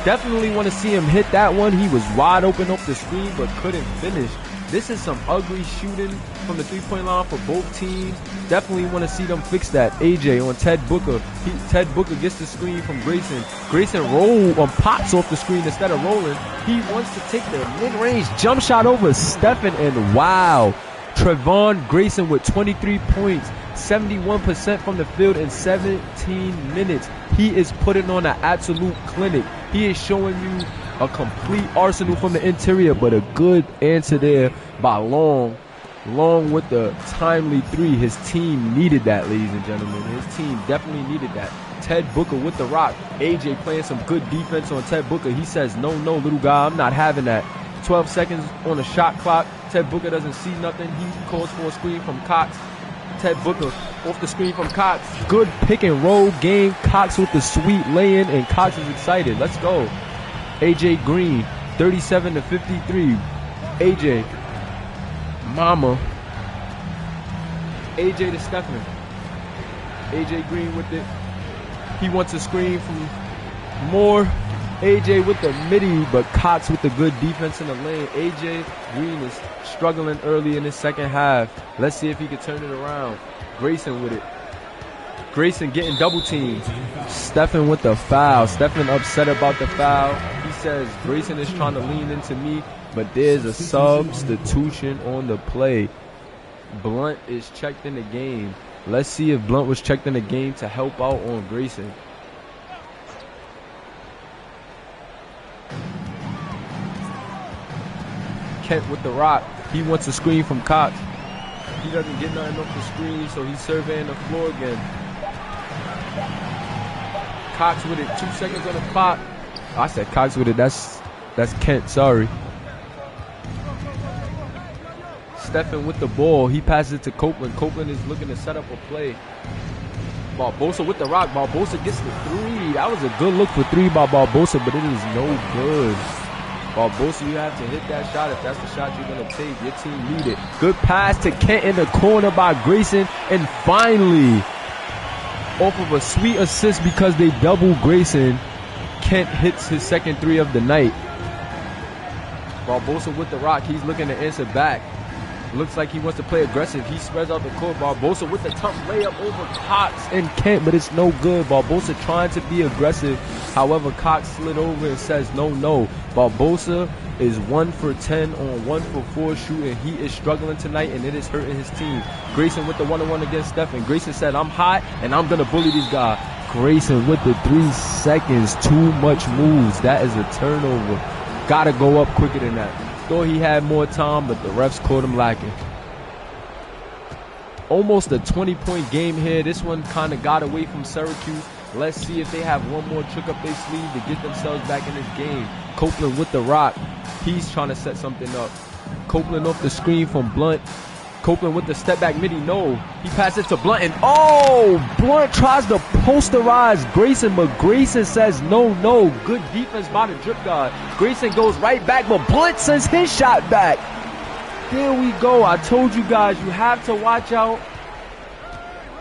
A: Definitely want to see him hit that one. He was wide open off the screen, but couldn't finish. This is some ugly shooting from the three-point line for both teams. Definitely want to see them fix that. AJ on Ted Booker. Ted Booker gets the screen from Grayson. Grayson pops off the screen instead of rolling. He wants to take the mid-range jump shot over Stephen, and wow. Trevon Grayson with 23 points, 71% from the field in 17 minutes. He is putting on an absolute clinic. He is showing you a complete arsenal from the interior, but a good answer there by Long. Long with the timely three. His team needed that, ladies and gentlemen. His team definitely needed that. Ted Booker with the rock. AJ playing some good defense on Ted Booker. He says, no, little guy, I'm not having that. 12 seconds on the shot clock. Ted Booker doesn't see nothing. He calls for a screen from Cox. Ted Booker off the screen from Cox. Good pick and roll game. Cox with the sweet lay-in, and Cox is excited. Let's go. AJ Green, 37-53. AJ. Mama. AJ to Stephen. AJ Green with it. He wants a screen from Moore. AJ with the midi, but Cox with the good defense in the lane. AJ Green is struggling early in the second half. Let's see if he can turn it around. Grayson with it. Grayson getting double teamed. Stephen with the foul. Stephen upset about the foul. He says Grayson is trying to lean into me, but there's a substitution on the play. Blunt is checked in the game. Let's see if Blunt was checked in the game to help out on Grayson. Kent with the rock. He wants a screen from Cox. He doesn't get nothing off the screen, so he's surveying the floor again. Cox with it. 2 seconds on the clock. I said Cox with it. That's Kent. Sorry. Stephen with the ball. He passes it to Copeland. Copeland is looking to set up a play. Barbosa with the rock. Barbosa gets the three. That was a good look for three by Barbosa, but it is no good. Barbosa, you have to hit that shot if that's the shot you're going to take. Your team need it. Good pass to Kent in the corner by Grayson. And finally, off of a sweet assist because they double Grayson, Kent hits his second three of the night. Barbosa with the rock. He's looking to answer back. Looks like he wants to play aggressive. He spreads out the court. Barbosa with the tough layup over Cox and Kent, but it's no good. Barbosa trying to be aggressive. However, Cox slid over and says no. Barbosa is 1 for 10 on 1 for 4 shooting. He is struggling tonight, and it is hurting his team. Grayson with the one-on-one against Stephen. Grayson said, I'm hot, and I'm going to bully these guys. Grayson with the 3 seconds. Too much moves. That is a turnover. Got to go up quicker than that. Thought he had more time, but the refs caught him lacking. Almost a 20-point game here. This one kind of got away from Syracuse. Let's see if they have one more trick up their sleeve to get themselves back in this game. Copeland with the rock. He's trying to set something up. Copeland off the screen from Blunt. Copeland with the step back midi. No. He passes to Blunt. And Blunt tries to posterize Grayson, but Grayson says no. Good defense by the drip guard. Grayson goes right back, but Blunt sends his shot back. There we go. I told you guys, you have to watch out.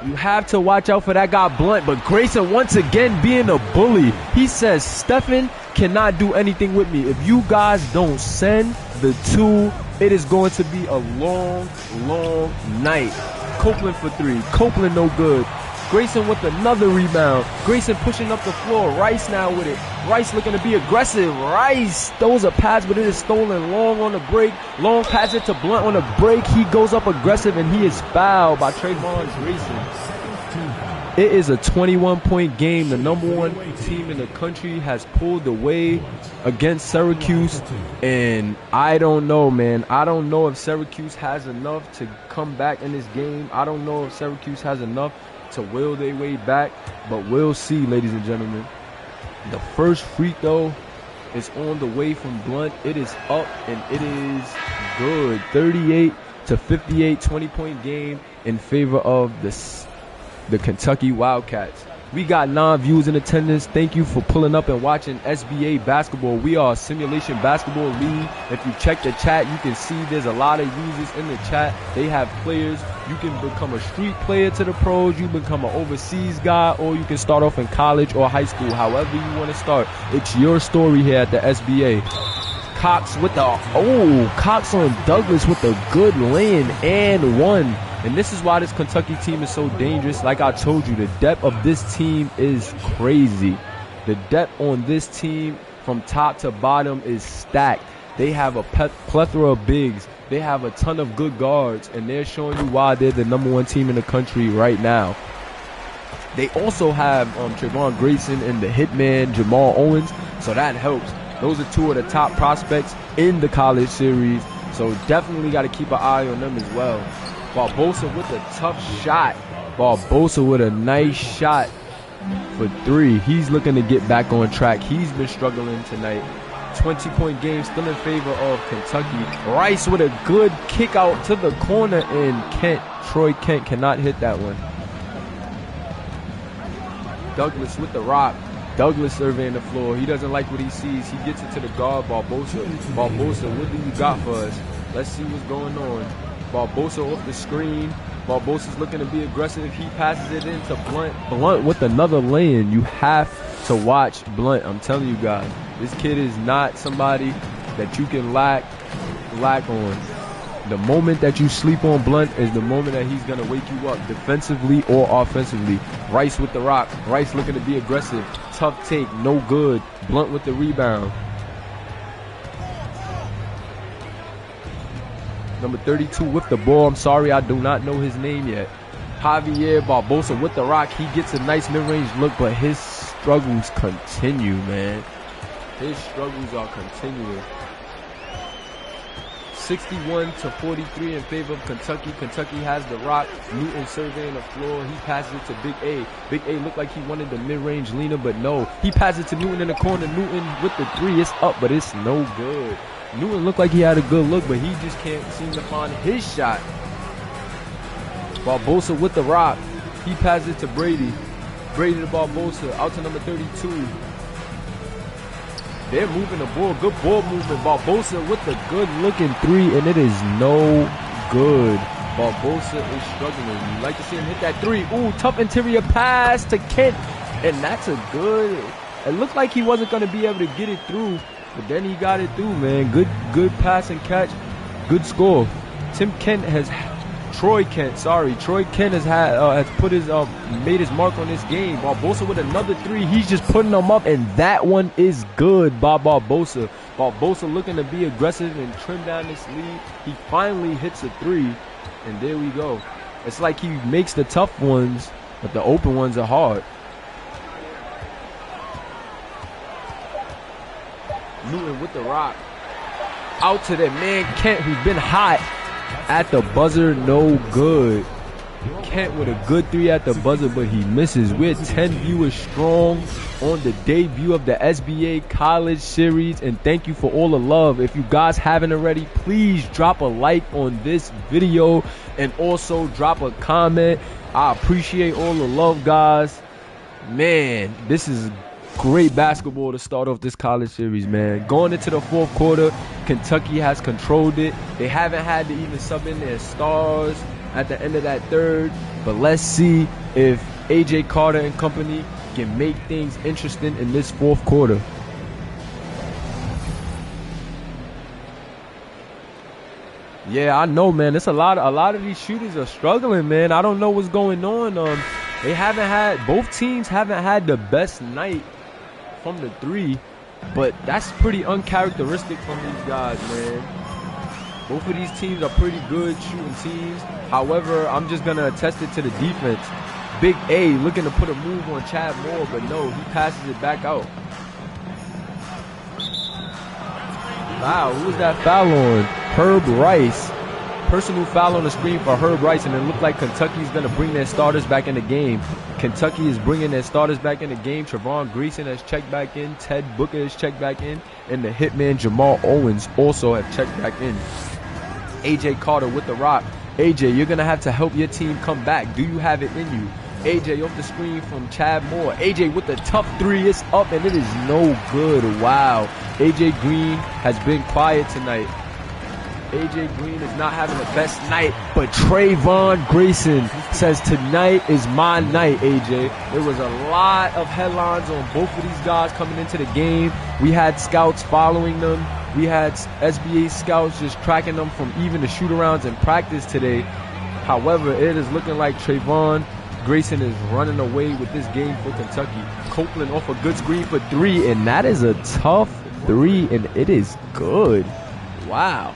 A: You have to watch out for that guy Blunt, but Grayson once again being a bully. He says, Stephen cannot do anything with me. If you guys don't send the 2, it is going to be a long night. Copeland for 3. Copeland no good. Grayson with another rebound. Grayson pushing up the floor. Rice now with it. Rice looking to be aggressive. Rice throws a pass, but it is stolen. Long on the break. Long pass it to Blunt on the break. He goes up aggressive, and he is fouled by Trayvon Grayson. It is a 21-point game. The #1 team in the country has pulled away against Syracuse. And I don't know, man. I don't know if Syracuse has enough to come back in this game. I don't know if Syracuse has enough to will their way back. But we'll see, ladies and gentlemen. The first free throw is on the way from Blunt. It is up, and it is good. 38-58, 20-point game in favor of the Kentucky Wildcats. We got 9 viewers in attendance. Thank you for pulling up and watching SBA basketball. We are a simulation basketball league. If you check the chat, you can see there's a lot of users in the chat. They have players. You can become a street player to the pros. You become an overseas guy, or you can start off in college or high school. However you want to start. It's your story here at the SBA. Cox with Cox on Douglas with a good lane and 1. And this is why this Kentucky team is so dangerous. Like I told you, the depth of this team is crazy. The depth on this team from top to bottom is stacked. They have a plethora of bigs. They have a ton of good guards, and they're showing you why they're the #1 team in the country right now. They also have Trayvon Grayson and the hitman Jamal Owens, so that helps. Those are 2 of the top prospects in the college series, so definitely got to keep an eye on them as well. Barbosa with a tough shot. Barbosa with a nice shot for 3. He's looking to get back on track. He's been struggling tonight. 20-point game still in favor of Kentucky. Rice with a good kick out to the corner, and Troy Kent cannot hit that one. Douglas with the rock. Douglas surveying the floor. He doesn't like what he sees. He gets it to the guard, Barbosa. Barbosa, what do you got for us? Let's see what's going on. Barbosa off the screen. Barbosa's looking to be aggressive. He passes it into Blunt. Blunt with another lane. You have to watch Blunt. I'm telling you guys, this kid is not somebody that you can lack on. The moment that you sleep on Blunt is the moment that he's going to wake you up defensively or offensively. Rice with the rock. Rice looking to be aggressive. Tough take. No good. Blunt with the rebound. Number 32 with the ball. I'm sorry, I do not know his name yet. Javier Barbosa with the rock. He gets a nice mid-range look, but his struggles continue, man. His struggles are continuing. 61-43 in favor of Kentucky. Kentucky has the rock. Newton surveying the floor. He passes it to Big A. Big A looked like he wanted the mid-range leaner, but no. He passes it to Newton in the corner. Newton with the 3. It's up, but it's no good. Newton looked like he had a good look, but he just can't seem to find his shot. Barbosa with the rock. He passes it to Brady. Brady to Barbosa. Out to number 32. They're moving the ball. Good ball movement. Barbosa with the good-looking three, and it is no good. Barbosa is struggling. You like to see him hit that three. Ooh, tough interior pass to Kent, and that's a good. It looked like he wasn't going to be able to get it through, but then he got it through, man. Good pass and catch. Good score. Troy Kent has put his made his mark on this game. Barbosa with another three. He's just putting them up, and that one is good by Barbosa. Barbosa looking to be aggressive and trim down this lead. He finally hits a three, and there we go. It's like he makes the tough ones, but the open ones are hard. Newton with the rock. Out to that man Kent, who's been hot. At the buzzer, no good. Kent with a good three at the buzzer, but he misses. We're 10 viewers strong on the debut of the SBA College Series, and thank you for all the love. If you guys haven't already, please drop a like on this video and also drop a comment. I appreciate all the love, guys. Man, this is great basketball to start off this college series, man. Going into the fourth quarter, Kentucky has controlled it. They haven't had to even sub in their stars at the end of that third, but let's see if AJ Carter and company can make things interesting in this fourth quarter. Yeah, I know, man. It's a lot of these shooters are struggling, man. I don't know what's going on. Both teams haven't had the best night from the three, but that's pretty uncharacteristic from these guys, man. Both of these teams are pretty good shooting teams. However, I'm just gonna attest it to the defense. Big A looking to put a move on Chad Moore, but no, he passes it back out. Wow, who was that foul on? Herb Rice. Personal foul on the screen for Herb Rice, and it looked like Kentucky's going to bring their starters back in the game. Kentucky is bringing their starters back in the game. Trevon Grayson has checked back in. Ted Booker has checked back in. And the hitman Jamal Owens also have checked back in. AJ Carter with the rock. AJ, you're going to have to help your team come back. Do you have it in you? AJ off the screen from Chad Moore. AJ with the tough three. It's up, and it is no good. Wow. AJ Green has been quiet tonight. AJ Green is not having the best night, but Trayvon Grayson says tonight is my night, AJ. There was a lot of headlines on both of these guys coming into the game. We had scouts following them. We had SBA scouts just tracking them from even the shoot-arounds in practice today. However, it is looking like Trayvon Grayson is running away with this game for Kentucky. Copeland off a good screen for three, and that is a tough three, and it is good. Wow.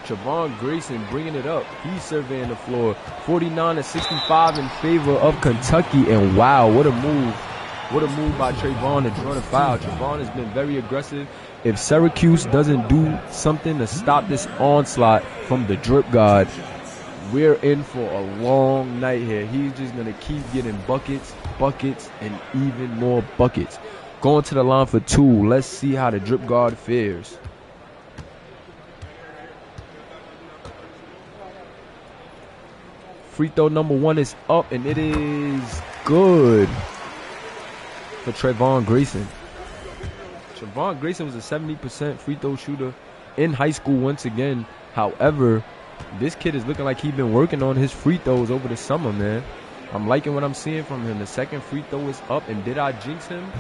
A: Trevon Grayson bringing it up. He's surveying the floor. 49-65 in favor of Kentucky. And wow, what a move. What a move by Trayvon to draw the foul. Trayvon has been very aggressive. If Syracuse doesn't do something to stop this onslaught from the drip guard, we're in for a long night here. He's just going to keep getting buckets, and even more buckets. Going to the line for two. Let's see how the drip guard fares. Free throw number one is up, and it is good for Trayvon Grayson. Trayvon Grayson was a 70% free throw shooter in high school once again. However, this kid is looking like he's been working on his free throws over the summer, man. I'm liking what I'm seeing from him. The second free throw is up, and did I jinx him?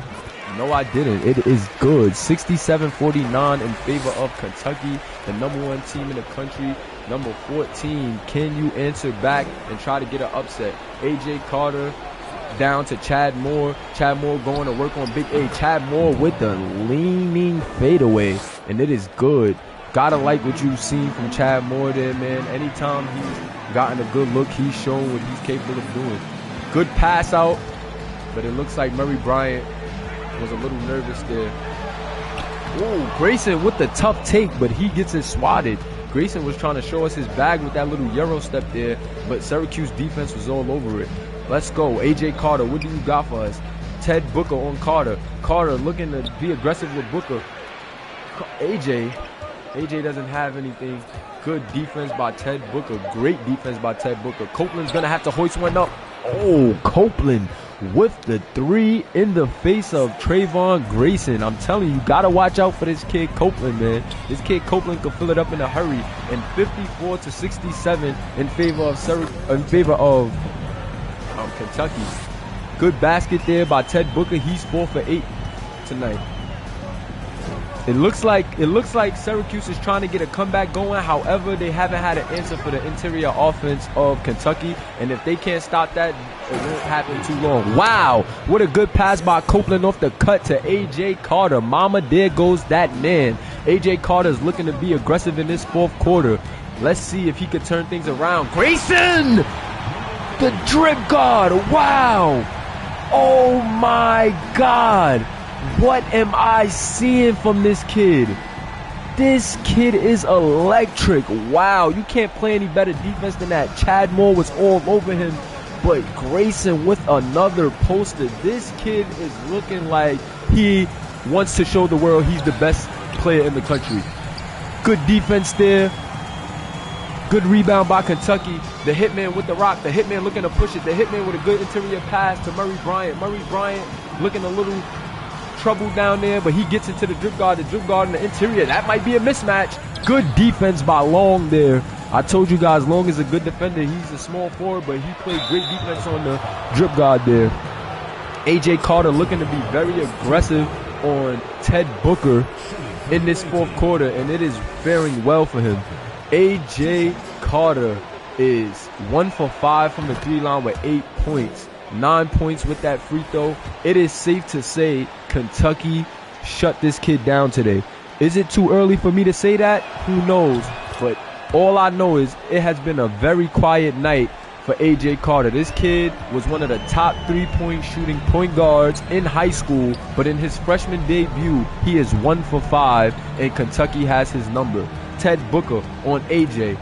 A: No, I didn't. It is good. 67-49 in favor of Kentucky, the number one team in the country. Number 14, can you answer back and try to get an upset? AJ Carter down to Chad Moore. Chad Moore going to work on Big A. Chad Moore with the leaning fadeaway, and it is good. Gotta like what you've seen from Chad Moore there, man. Anytime he's gotten a good look, he's shown what he's capable of doing. Good pass out, but it looks like Murray Bryant was a little nervous there. Ooh, Grayson with the tough take, but he gets it swatted. Grayson was trying to show us his bag with that little Euro step there, but Syracuse defense was all over it. Let's go. AJ Carter, what do you got for us? Ted Booker on Carter. Carter looking to be aggressive with Booker. AJ doesn't have anything. Good defense by Ted Booker. Great defense by Ted Booker. Copeland's going to have to hoist one up. Oh, Copeland with the 3 in the face of Trayvon Grayson. I'm telling you, gotta watch out for this kid Copeland, man. This kid Copeland could fill it up in a hurry. And 54-67 in favor of Kentucky. Good basket there by Ted Booker. He's 4 for 8 tonight. It looks like Syracuse is trying to get a comeback going. However, they haven't had an answer for the interior offense of Kentucky. And if they can't stop that, it won't happen too long. Wow, what a good pass by Copeland off the cut to A.J. Carter. Mama, there goes that man. A.J. Carter is looking to be aggressive in this 4th quarter. Let's see if he could turn things around. Grayson! The drip guard. Wow. Oh, my God. What am I seeing from this kid? This kid is electric. Wow, you can't play any better defense than that. Chad Moore was all over him, but Grayson with another poster. This kid is looking like he wants to show the world he's the best player in the country. Good defense there. Good rebound by Kentucky. The hitman with the rock. The hitman looking to push it. The hitman with a good interior pass to Murray Bryant. Murray Bryant looking a little trouble down there, but he gets into the drip guard in the interior. That might be a mismatch. Good defense by Long there. I told you guys, Long is a good defender. He's a small forward, but he played great defense on the drip guard there. A.J. Carter looking to be very aggressive on Ted Booker in this 4th quarter, and it is faring well for him. A.J. Carter is 1 for 5 from the 3 line with 8 points. 9 points with that free throw. It is safe to say Kentucky shut this kid down today. Is it too early for me to say that? Who knows? But all I know is it has been a very quiet night for A.J. Carter. This kid was one of the top 3-point shooting point guards in high school, but in his freshman debut, he is 1 for 5, and Kentucky has his number. Ted Booker on A.J.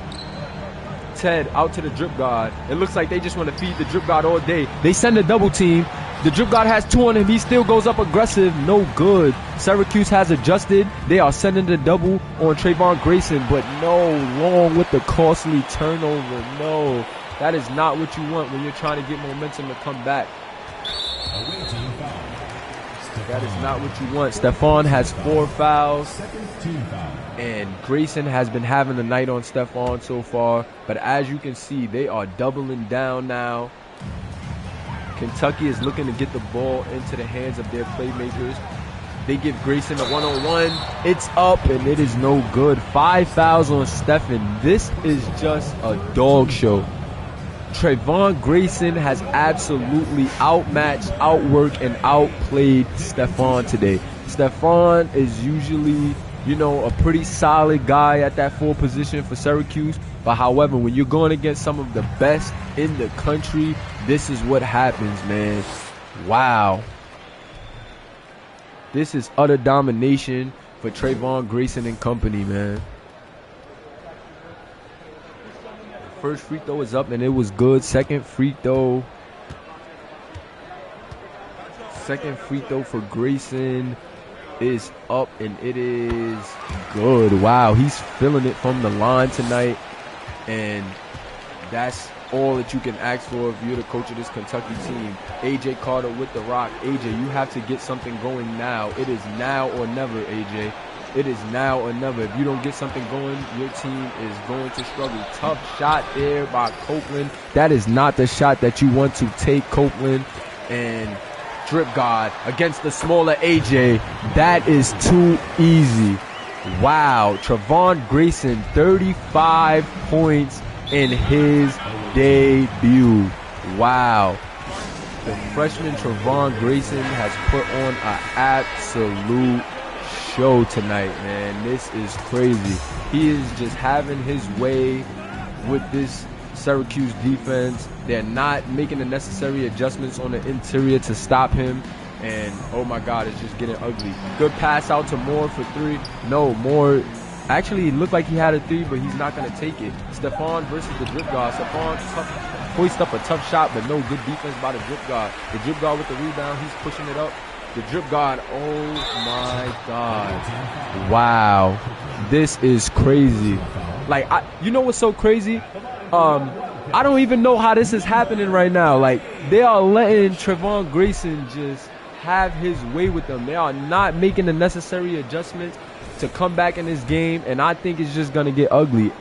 A: Ted out to the drip guard. It looks like they just want to feed the drip guard all day. They send a double team. The drip guard has 2 on him. He still goes up aggressive. No good. Syracuse has adjusted. They are sending the double on Trayvon Grayson, but no. Long with the costly turnover. No. That is not what you want when you're trying to get momentum to come back. That is not what you want. Stephon has 4 fouls. And Grayson has been having the night on Stephon so far. But as you can see, they are doubling down now. Kentucky is looking to get the ball into the hands of their playmakers. They give Grayson a one-on-one. It's up, and it is no good. 5 fouls on Stephen. This is just a dog show. Trayvon Grayson has absolutely outmatched, outworked, and outplayed Stephon today. Stephon is usually, you know, a pretty solid guy at that 4 position for Syracuse. But however, when you're going against some of the best in the country, this is what happens, man. Wow. This is utter domination for Trayvon Grayson and company, man. First free throw is up, and it was good. Second free throw for Grayson is up, and it is good. Wow, he's feeling it from the line tonight, and that's all that you can ask for if you're the coach of this Kentucky team. A.J. Carter with the rock. A.J., you have to get something going now. It is now or never, A.J. It is now or never. If you don't get something going, your team is going to struggle. Tough shot there by Copeland. That is not the shot that you want to take, Copeland. And drip guard against the smaller AJ. That is too easy. Wow. Trayvon Grayson, 35 points in his debut. Wow. The freshman Trayvon Grayson has put on an absolute show tonight, man. This is crazy. He is just having his way with this Syracuse defense. They're not making the necessary adjustments on the interior to stop him. And oh my God, it's just getting ugly. Good pass out to Moore for 3. No, Moore actually looked like he had a 3, but he's not going to take it. Stephon versus the drip guard. Stephon hoist up a tough shot, but no, good defense by the drip guard. The drip guard with the rebound, he's pushing it up. The drip guard, oh my God. Wow. This is crazy. Like, you know what's so crazy? I don't even know how this is happening right now. Like, they are letting Trevon Grayson just have his way with them. They are not making the necessary adjustments to come back in this game, and I think it's just going to get ugly.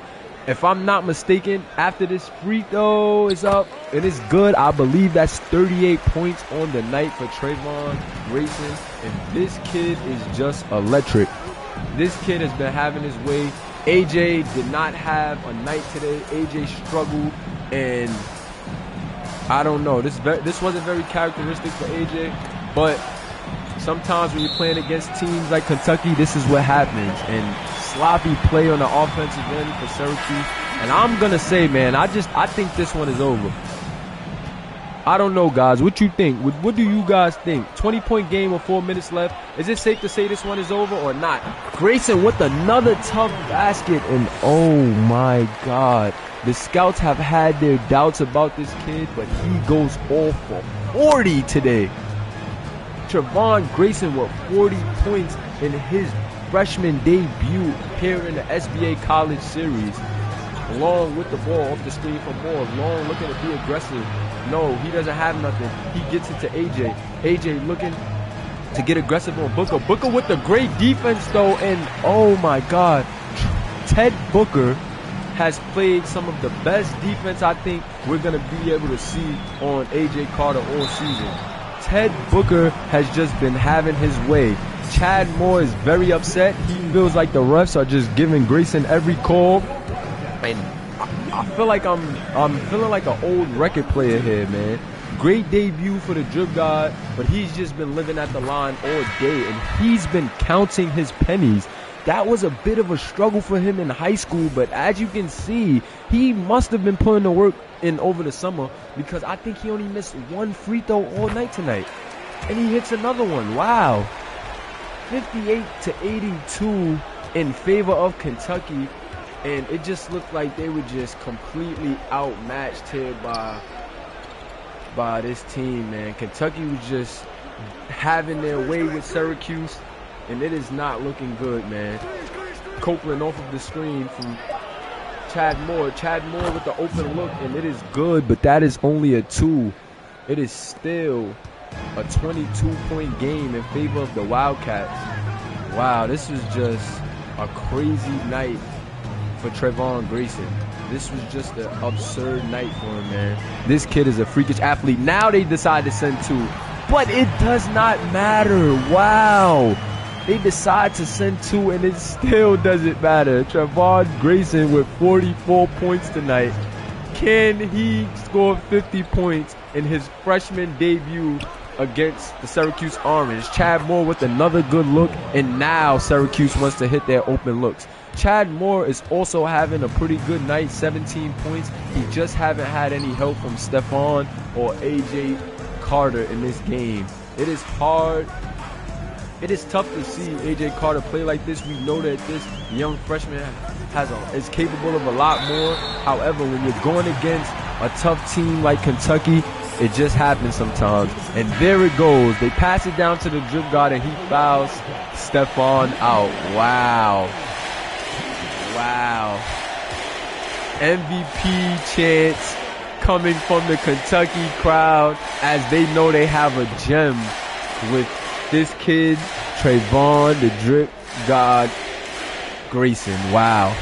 A: If I'm not mistaken, after this free throw is up and it's good, I believe that's 38 points on the night for Trevon Grayson. And this kid is just electric. This kid has been having his way. AJ did not have a night today. AJ struggled, and I don't know. This wasn't very characteristic for AJ, but sometimes when you're playing against teams like Kentucky, this is what happens. And sloppy play on the offensive end for Syracuse. And I'm going to say, man, I think this one is over. I don't know, guys. What you think? What do you guys think? 20-point game with 4 minutes left. Is it safe to say this one is over or not? Grayson with another tough basket. And oh, my God. The scouts have had their doubts about this kid, but he goes all for 40 today. Trevon Grayson with 40 points in his freshman debut here in the SBA College Series. Long with the ball off the screen for Moore. Long looking to be aggressive. No, he doesn't have nothing. He gets it to AJ. AJ looking to get aggressive on Booker. Booker with the great defense, though. And, oh, my God. Ted Booker has played some of the best defense I think we're going to be able to see on AJ Carter all season. Ted Booker has just been having his way. Chad Moore is very upset. He feels like the refs are just giving Grayson every call. And I feel like I'm feeling like an old record player here, man. Great debut for the drip guard, but he's just been living at the line all day, and he's been counting his pennies. That was a bit of a struggle for him in high school, but as you can see, he must have been putting the work in over the summer, because I think he only missed one free throw all night tonight. And he hits another one. Wow. 58-82 in favor of Kentucky. And it just looked like they were just completely outmatched here by this team, man. Kentucky was just having their way with Syracuse, and it is not looking good, man. Copeland off of the screen from Chad Moore. Chad Moore with the open look, and it is good, but that is only a 2. It is still a 22-point game in favor of the Wildcats. Wow, this was just a crazy night for Trevon Grayson. This was just an absurd night for him, man. This kid is a freakish athlete. Now they decide to send 2, but it does not matter. Wow. They decide to send 2, and it still doesn't matter. Trevon Grayson with 44 points tonight. Can he score 50 points in his freshman debut against the Syracuse Orange? Chad Moore with another good look, and now Syracuse wants to hit their open looks. Chad Moore is also having a pretty good night, 17 points. He just haven't had any help from Stephon or AJ Carter in this game. It is hard. It is tough to see AJ Carter play like this. We know that this young freshman is capable of a lot more. However, when you're going against a tough team like Kentucky, it just happens sometimes. And there it goes. They pass it down to the drip guard, and he fouls Stephon out. Wow. Wow. MVP chants coming from the Kentucky crowd as they know they have a gem with this kid, Trevon, the drip god Grayson. Wow.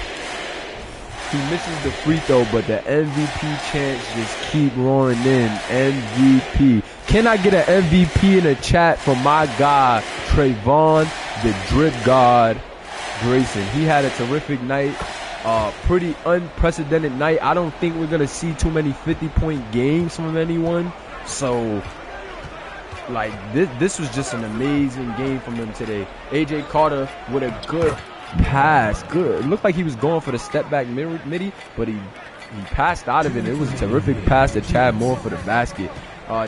A: He misses the free throw, but the MVP chants just keep roaring in. MVP. Can I get an MVP in the chat for my guy, Trevon, the drip god Grayson? He had a terrific night. Pretty unprecedented night. I don't think we're going to see too many 50-point games from anyone. So, like, this was just an amazing game from him today. AJ Carter with a good pass. Good. It looked like he was going for the step back midi, but he passed out of it. It was a terrific pass to Chad Moore for the basket.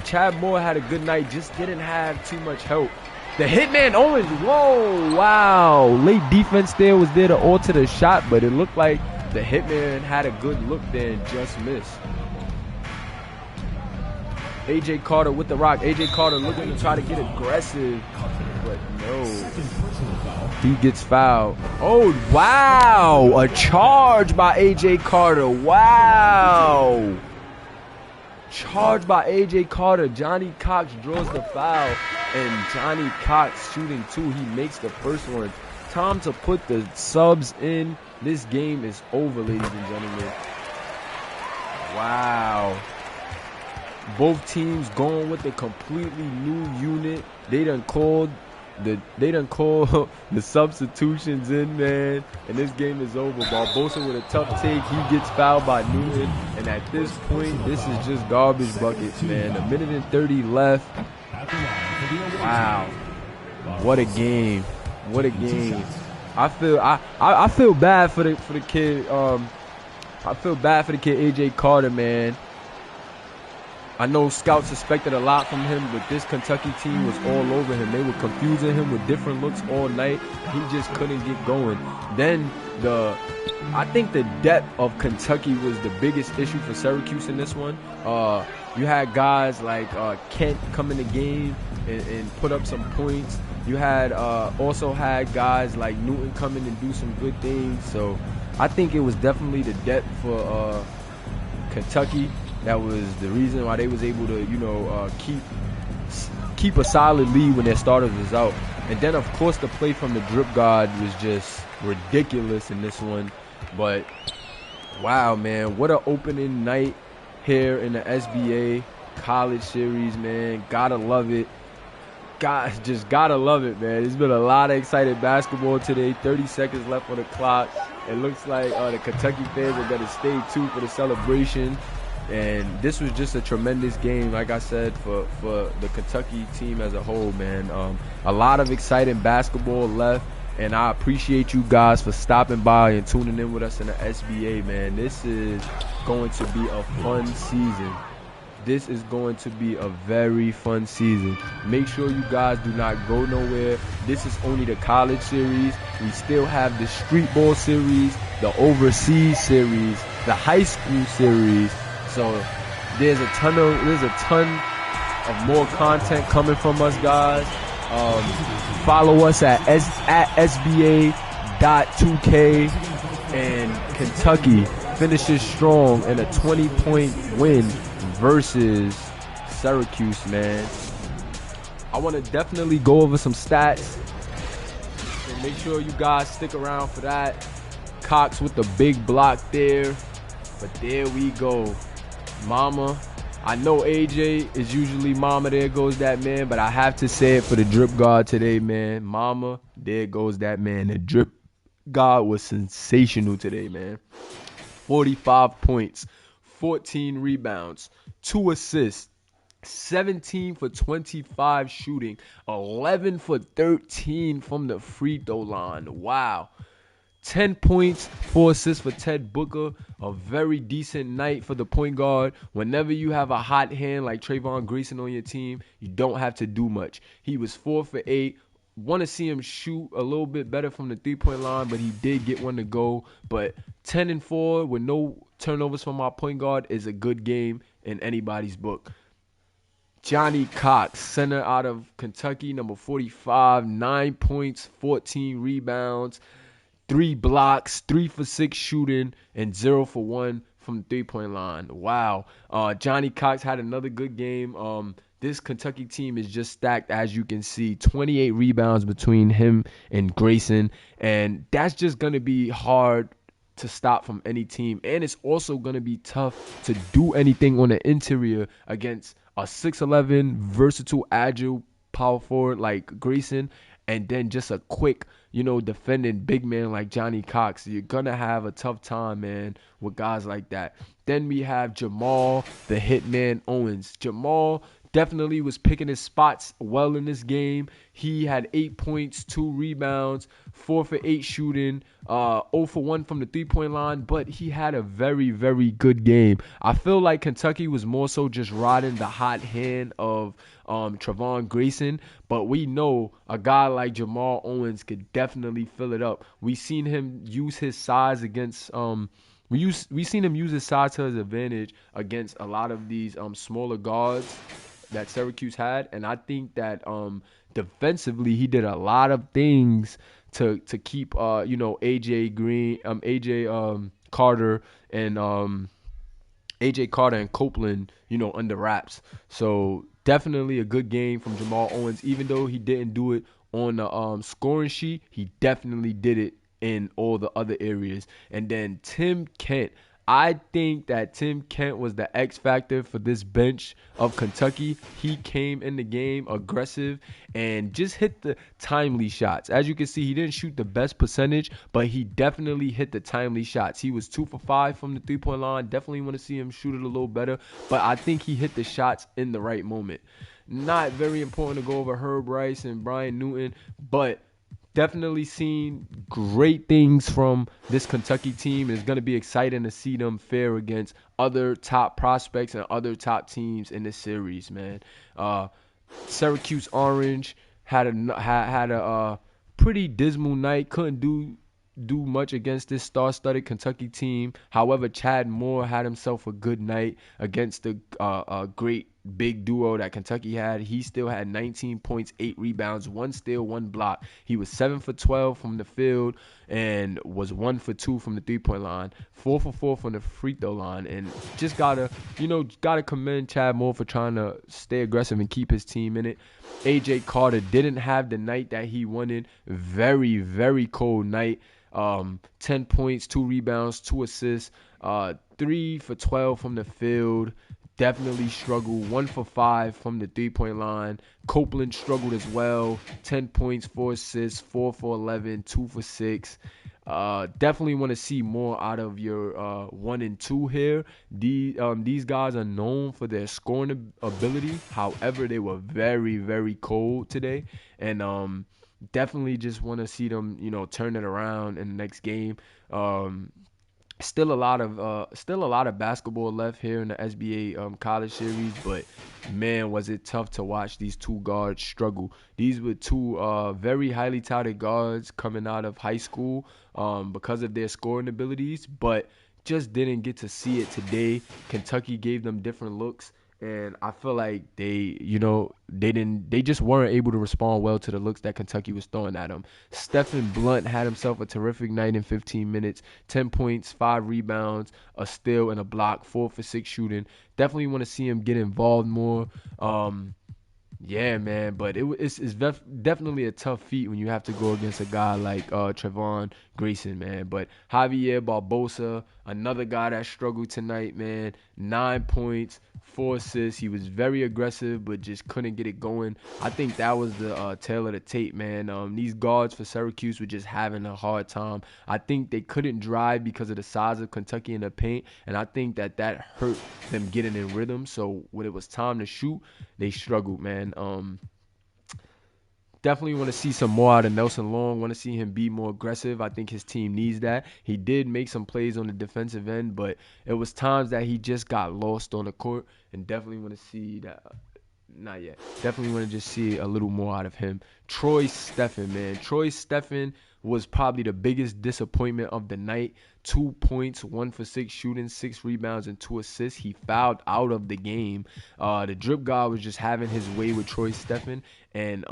A: Chad Moore had a good night, just didn't have too much help. The Hitman Owens, whoa, wow. Late defense there was there to alter the shot, but it looked like the Hitman had a good look there and just missed. AJ Carter with the rock. AJ Carter looking to try to get aggressive, but no. He gets fouled. Oh, wow. A charge by AJ Carter. Wow. charged by A.J. Carter. Johnny Cox draws the foul, and Johnny Cox shooting two. He makes the first one. Time to put the subs in. This game is over, ladies and gentlemen. Wow. Both teams going with a completely new unit. They done called the substitutions in, man, and this game is over. Barbosa with a tough take. He gets fouled by Newton, and at this point, this is just garbage buckets, man. A minute and 30 left. Wow, what a game! What a game! I feel bad for the kid. I feel bad for the kid AJ Carter, man. I know scouts expected a lot from him, but this Kentucky team was all over him. They were confusing him with different looks all night. He just couldn't get going. Then I think the depth of Kentucky was the biggest issue for Syracuse in this one. You had guys like Kent come in the game and put up some points. You had also had guys like Newton come in and do some good things. So I think it was definitely the depth for Kentucky. That was the reason why they was able to, keep a solid lead when their starters was out. And then, of course, the play from the drip guard was just ridiculous in this one. But, wow, man, what an opening night here in the SBA College Series, man. Gotta love it. Just gotta love it, man. There's been a lot of excited basketball today. 30 seconds left on the clock. It looks like the Kentucky fans are going to stay, too, for the celebration. And this was just a tremendous game, like I said, for the Kentucky team as a whole, man. A lot of exciting basketball left, and I appreciate you guys for stopping by and tuning in with us in the SBA, man. This is going to be a fun season. This is going to be a very fun season. Make sure you guys do not go nowhere. This is only the college series. We still have the street ball series, the overseas series, the high school series. So there's a ton of more content coming from us, guys. Follow us at SBA.2K, and Kentucky finishes strong in a 20-point win versus Syracuse, man. I want to definitely go over some stats, so make sure you guys stick around for that. Cox with the big block there, but there we go. Mama, I know AJ is usually mama, there goes that man, but I have to say it for the drip guard today, man. Mama, there goes that man. The drip guard was sensational today, man. 45 points, 14 rebounds, 2 assists, 17 for 25 shooting, 11 for 13 from the free throw line. Wow. 10 points, 4 assists for Ted Booker. A very decent night for the point guard. Whenever you have a hot hand like Trayvon Grayson on your team, you don't have to do much. He was 4 for 8. Want to see him shoot a little bit better from the three-point line, but he did get one to go. But 10 and 4 with no turnovers from our point guard is a good game in anybody's book. Johnny Cox, center out of Kentucky, number 45, 9 points, 14 rebounds. 3 blocks, 3 for 6 shooting, and 0 for 1 from the three-point line. Wow. Johnny Cox had another good game. This Kentucky team is just stacked, as you can see. 28 rebounds between him and Grayson. And that's just going to be hard to stop from any team. And it's also going to be tough to do anything on the interior against a 6'11", versatile, agile power forward like Grayson. And then just a quick, defending big man like Johnny Cox. You're going to have a tough time, man, with guys like that. Then we have Jamal, the hitman Owens. Jamal definitely was picking his spots well in this game. He had 8 points, 2 rebounds, 4 for 8 shooting, 0 for 1 from the three-point line, but he had a very, very good game. I feel like Kentucky was more so just riding the hot hand of Trayvon Grayson, but we know a guy like Jamal Owens could definitely fill it up. We seen him use his size against we seen him use his size to his advantage against a lot of these smaller guards that Syracuse had, and I think that defensively he did a lot of things to keep AJ Carter and AJ Carter and Copeland, under wraps. So definitely a good game from Jamal Owens. Even though he didn't do it on the scoring sheet, he definitely did it in all the other areas. And then Tim Kent. I think that Tim Kent was the X factor for this bench of Kentucky. He came in the game aggressive and just hit the timely shots. As you can see, he didn't shoot the best percentage, but he definitely hit the timely shots. He was 2 for 5 from the three-point line. Definitely want to see him shoot it a little better, but I think he hit the shots in the right moment. Not very important to go over Herb Rice and Brian Newton, but definitely seen great things from this Kentucky team. It's going to be exciting to see them fare against other top prospects and other top teams in this series, man. Syracuse Orange had a pretty dismal night. Couldn't do much against this star-studded Kentucky team. However, Chad Moore had himself a good night against the great big duo that Kentucky had. He still had 19 points, 8 rebounds, 1 steal, 1 block. He was 7 for 12 from the field and was 1 for 2 from the three-point line, 4 for 4 from the free throw line. And just gotta commend Chad Moore for trying to stay aggressive and keep his team in it. AJ Carter didn't have the night that he wanted. Very, very cold night. 10 points, 2 rebounds, 2 assists, 3 for 12 from the field. Definitely struggled. 1 for 5 from the three-point line. Copeland struggled as well. 10 points, 4 assists, 4 for 11, 2 for 6. Definitely want to see more out of your 1 and 2 here. These guys are known for their scoring ability. However, they were very, very cold today. And definitely just want to see them, turn it around in the next game. Still a lot of basketball left here in the SBA college series, but man, was it tough to watch these two guards struggle. These were two very highly touted guards coming out of high school because of their scoring abilities, but just didn't get to see it today. Kentucky gave them different looks. And I feel like they just weren't able to respond well to the looks that Kentucky was throwing at them. Stephen Blunt had himself a terrific night in 15 minutes, 10 points, 5 rebounds, a steal, and a block, 4 for 6 shooting. Definitely want to see him get involved more. Yeah, man, but it's definitely a tough feat when you have to go against a guy like Trevon Grayson, man. But Javier Barbosa, another guy that struggled tonight, man. 9 points, 4 assists. He was very aggressive, but just couldn't get it going. I think that was the tail of the tape, man. These guards for Syracuse were just having a hard time. I think they couldn't drive because of the size of Kentucky in the paint, and I think that hurt them getting in rhythm. So when it was time to shoot, they struggled, man. Definitely want to see some more out of Nelson Long. Want to see him be more aggressive. I think his team needs that. He did make some plays on the defensive end, but it was times that he just got lost on the court, and definitely want to see that. Not yet. Definitely want to just see a little more out of him. Troy Steffen, man. Troy Steffen was probably the biggest disappointment of the night. 2 points, 1 for 6 shooting, 6 rebounds, and 2 assists. He fouled out of the game. The drip guy was just having his way with Troy Steffen, and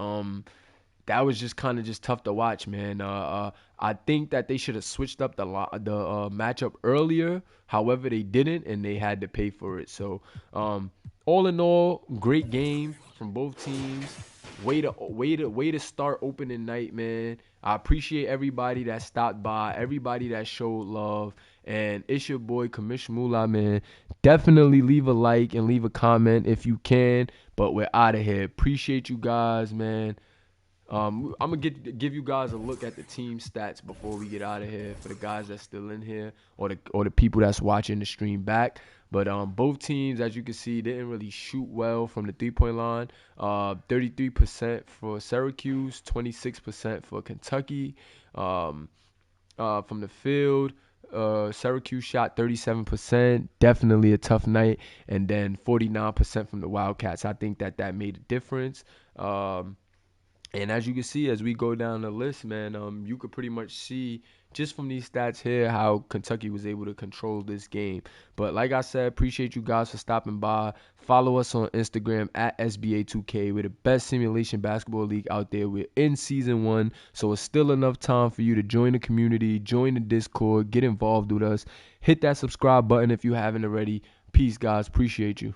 A: that was just kind of just tough to watch, man. I think that they should have switched up the matchup earlier. However, they didn't, and they had to pay for it. So, all in all, great game from both teams. Way to start opening night, man. I appreciate everybody that stopped by, everybody that showed love, and it's your boy Kamish Mula, man. Definitely leave a like and leave a comment if you can. But we're out of here. Appreciate you guys, man. I'm gonna give you guys a look at the team stats before we get out of here for the guys that's still in here or the people that's watching the stream back. But both teams, as you can see, didn't really shoot well from the three-point line. 33% for Syracuse, 26% for Kentucky. From the field, Syracuse shot 37%, definitely a tough night, and then 49% from the Wildcats. I think that made a difference. And as you can see, as we go down the list, man, you could pretty much see just from these stats here how Kentucky was able to control this game. But like I said, appreciate you guys for stopping by. Follow us on Instagram at SBA2K. We're the best simulation basketball league out there. We're in season 1, so it's still enough time for you to join the community, join the Discord, get involved with us. Hit that subscribe button if you haven't already. Peace, guys. Appreciate you.